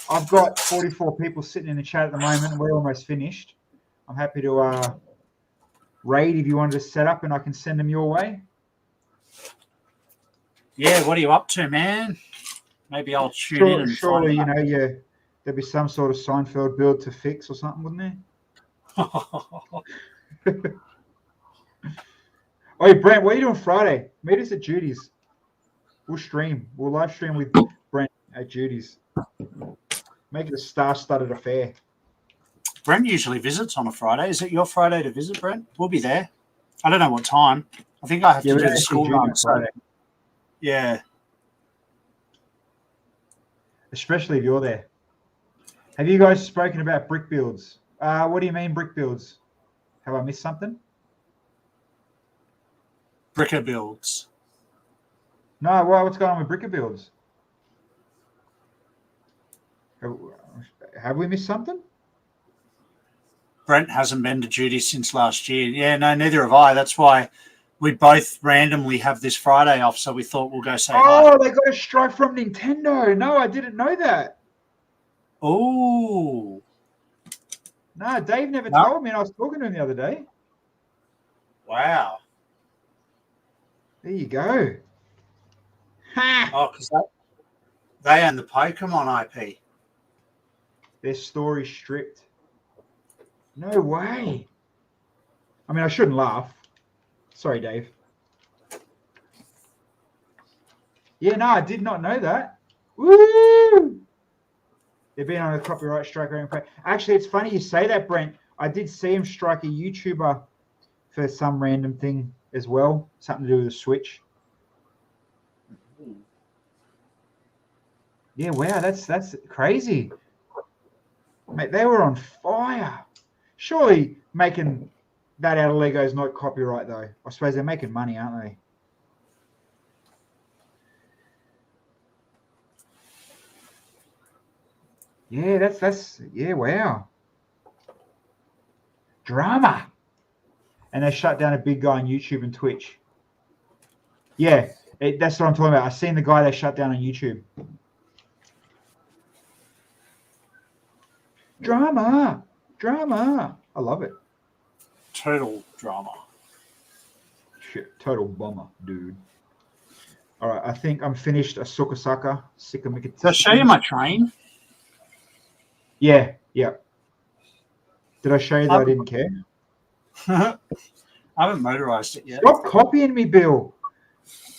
I've got 44 people sitting in the chat at the moment, and we're almost finished. I'm happy to raid if you wanted to set up, and I can send them your way. Yeah, what are you up to, man? Maybe I'll tune in and surely, there'd be some sort of Seinfeld build to fix or something, wouldn't there? Oh, Brent, what are you doing Friday? Meet us at Judy's. We'll stream. We'll live stream with Brent at Judy's. Make it a star-studded affair. Brent usually visits on a Friday. Is it your Friday to visit, Brent? We'll be there. I don't know what time. I think I have to do the school run. So, yeah. Especially if you're there. Have you guys spoken about brick builds? What do you mean brick builds? Have I missed something? Bricker builds. No, what's going on with bricker builds? Have we missed something? Brent hasn't been to Judy since last year. Yeah, no, neither have I. That's why we both randomly have this Friday off, so we thought we'll go say hi. Oh, they got a strike from Nintendo. No, I didn't know that. Oh. No, Dave never told me, and I was talking to him the other day. Wow. There you go. Ha! Oh, because they own the Pokemon IP. Their story stripped. No way. I mean, I shouldn't laugh. Sorry, Dave. Yeah, no, I did not know that. Woo! They've been on a copyright strike. Actually, it's funny you say that, Brent. I did see him strike a YouTuber for some random thing as well. Something to do with the Switch. Yeah, wow, that's crazy. Mate, they were on fire. Surely making that out of Lego is not copyright, though. I suppose they're making money, aren't they? Yeah, that's wow. Drama. And they shut down a big guy on YouTube and Twitch. Yeah, that's what I'm talking about. I seen the guy they shut down on YouTube. Drama. I love it. Total drama. Shit, total bomber, dude. All right, I think I'm finished. A Sukasaka. Did I show you my train? Yeah. Did I show you that I didn't care? I haven't motorized it yet. Stop copying me, Bill.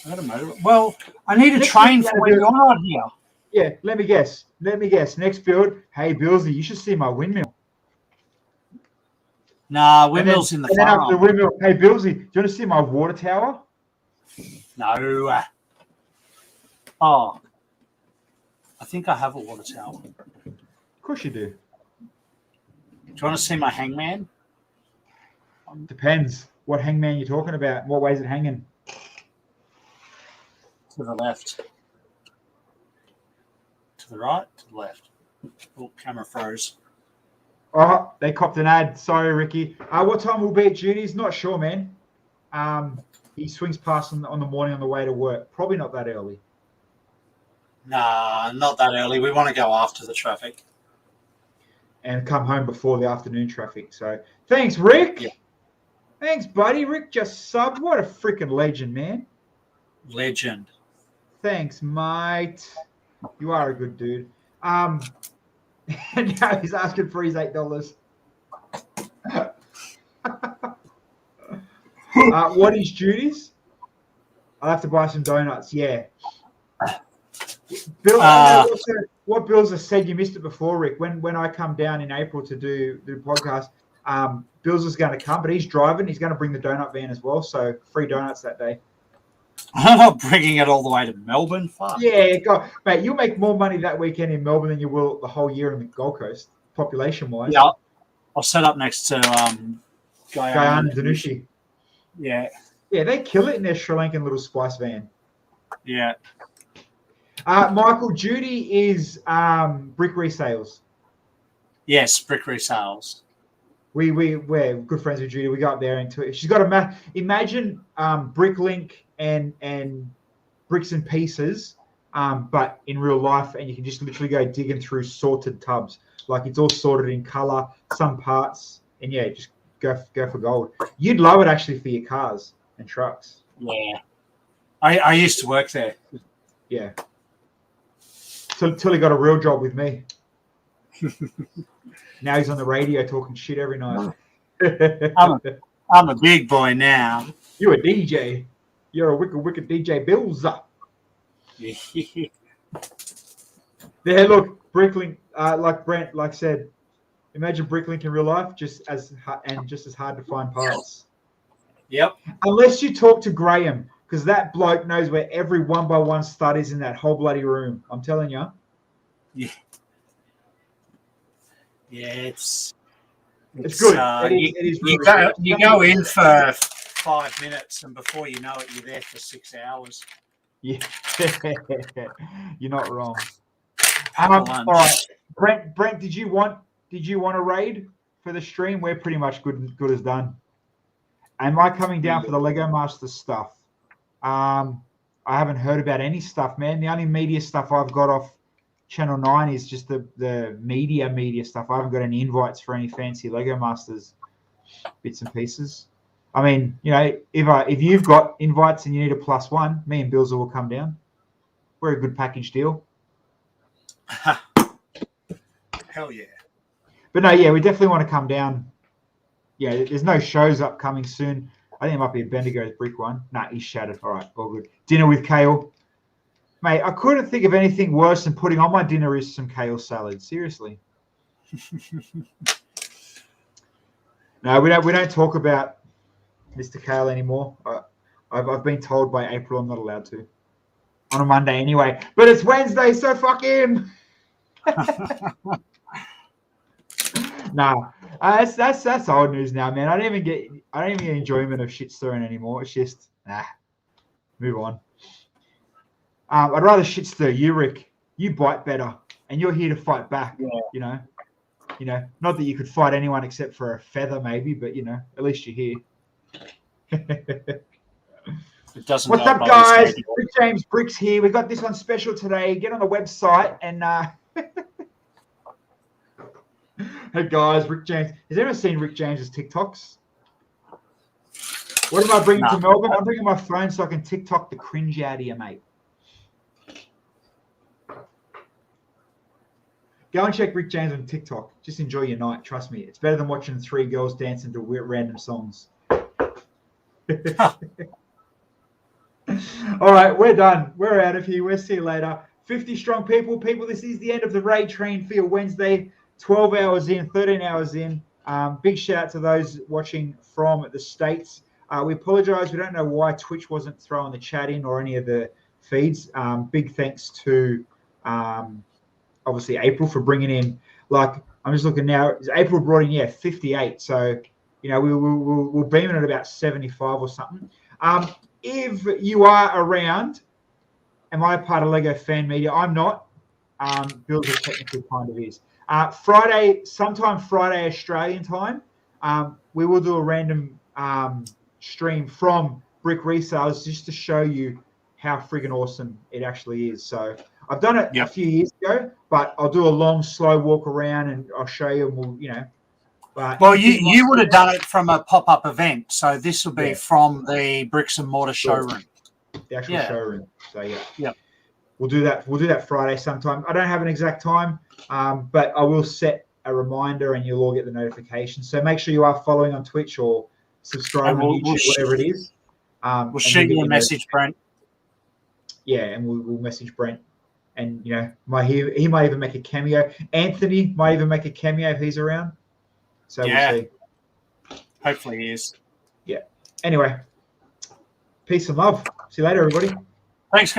I got a motor. Well, I need a train for when you're not here. Yeah, let me guess. Next build. Hey, Billsy, you should see my windmill. Nah, windmill's in the farm. And then after the windmill, hey, Billsy, do you want to see my water tower? No. Oh. I think I have a water tower. Of course you do. Do you want to see my hangman? Depends. What hangman you're talking about? What way is it hanging? To the left. To the right? To the left. Oh, camera froze. Oh, they copped an ad. Sorry, Ricky. What time will be at Judy's? Not sure, man. He swings past on the morning on the way to work. Probably not that early. Nah, not that early. We want to go after the traffic. And come home before the afternoon traffic. So, thanks, Rick. Yeah. Thanks, buddy. Rick just subbed. What a freaking legend, man. Legend. Thanks, mate. You are a good dude. And now he's asking for his $8. What is Judy's? I'll have to buy some donuts. Yeah. Bill, what Bill's has said, you missed it before, Rick. When I come down in April to do the podcast, Bill's is going to come, but he's driving. He's going to bring the donut van as well, so free donuts that day. I'm not bringing it all the way to Melbourne. Fuck. Yeah, go, mate. You'll make more money that weekend in Melbourne than you will the whole year in the Gold Coast, population-wise. Yeah, I'll set up next to Guyana Danushi. Yeah. Yeah, they kill it in their Sri Lankan little spice van. Yeah. Michael, Judy is brick resales. Yes, brick resales. We're good friends with Judy. We go up there into it. She's got a imagine Bricklink and bricks and pieces, but in real life, and you can just literally go digging through sorted tubs. Like it's all sorted in color, some parts, and yeah, just go for gold. You'd love it actually for your cars and trucks. Yeah, I used to work there. Yeah. Till he got a real job with me. Now he's on the radio talking shit every night. I'm a big boy now. You're a DJ. You're a wicked DJ Bills. There, look, Bricklink, like Brent said, imagine Bricklink in real life, just as hard to find parts. Yep. Unless you talk to Graham, because that bloke knows where every 1x1 stud is in that whole bloody room. I'm telling you. Yeah. Yeah, it's good. It is you go in for 5 minutes, and before you know it, you're there for 6 hours. Yeah, you're not wrong. All right, Brent, did you want a raid for the stream? We're pretty much good as done. Am I coming down for the Lego Masters stuff? I haven't heard about any stuff, man. The only media stuff I've got off Channel 9 is just the media stuff. I haven't got any invites for any fancy Lego Masters bits and pieces. I mean, you know, if you've got invites and you need a +1, me and Bills will come down. We're a good package deal. Hell yeah. But no, yeah, we definitely want to come down. Yeah, there's no shows upcoming soon. I think it might be a Bendigo's brick one. Nah, he's shattered. All right, all good. Dinner with kale. Mate, I couldn't think of anything worse than putting on my dinner is some kale salad. Seriously. No, we don't talk about Mr. Kale anymore. I've been told by April I'm not allowed to. On a Monday anyway. But it's Wednesday, so fuck him. Nah. That's old news now, man. I don't even get enjoyment of shit stirring anymore. It's just move on. I'd rather shit stir you, Rick. You bite better, and you're here to fight back. Yeah. You know, not that you could fight anyone except for a feather, maybe, but you know, at least you're here. It doesn't. What's up, guys? Rick James Bricks here. We got this on special today. Get on the website and. Hey guys, Rick James. Has anyone seen Rick James's TikToks? What am I bringing to Melbourne? I'm bringing my phone so I can TikTok the cringe out of you, mate. Go and check Rick James on TikTok. Just enjoy your night. Trust me, it's better than watching 3 girls dancing to random songs. All right, we're done. We're out of here. We'll see you later. 50 strong people. People, this is the end of the raid train for your Wednesday. 12 hours in, 13 hours in. Big shout out to those watching from the States. We apologize. We don't know why Twitch wasn't throwing the chat in or any of the feeds. Big thanks to obviously April for bringing in, like, I'm just looking now. April brought in, 58. So, we'll beam it at about 75 or something. If you are around, am I a part of Lego Fan Media? I'm not. Bill's technically kind of is. Sometime Friday Australian time, we will do a random stream from Brick Resales just to show you how friggin' awesome it actually is. So I've done it a few years ago, but I'll do a long, slow walk around and I'll show you. And we'll. Well, you would have done it from a pop-up event, so this will be from the Bricks and Mortar showroom. The actual showroom. So we'll do that. We'll do that Friday sometime. I don't have an exact time, but I will set a reminder, and you'll all get the notification. So make sure you are following on Twitch or subscribe on YouTube, whatever it is. We'll shoot you a message, Brent. Yeah, and we'll message Brent. And he might even make a cameo. Anthony might even make a cameo if he's around. So we'll see. Hopefully he is. Yeah. Anyway, peace and love. See you later, everybody. Thanks, guys.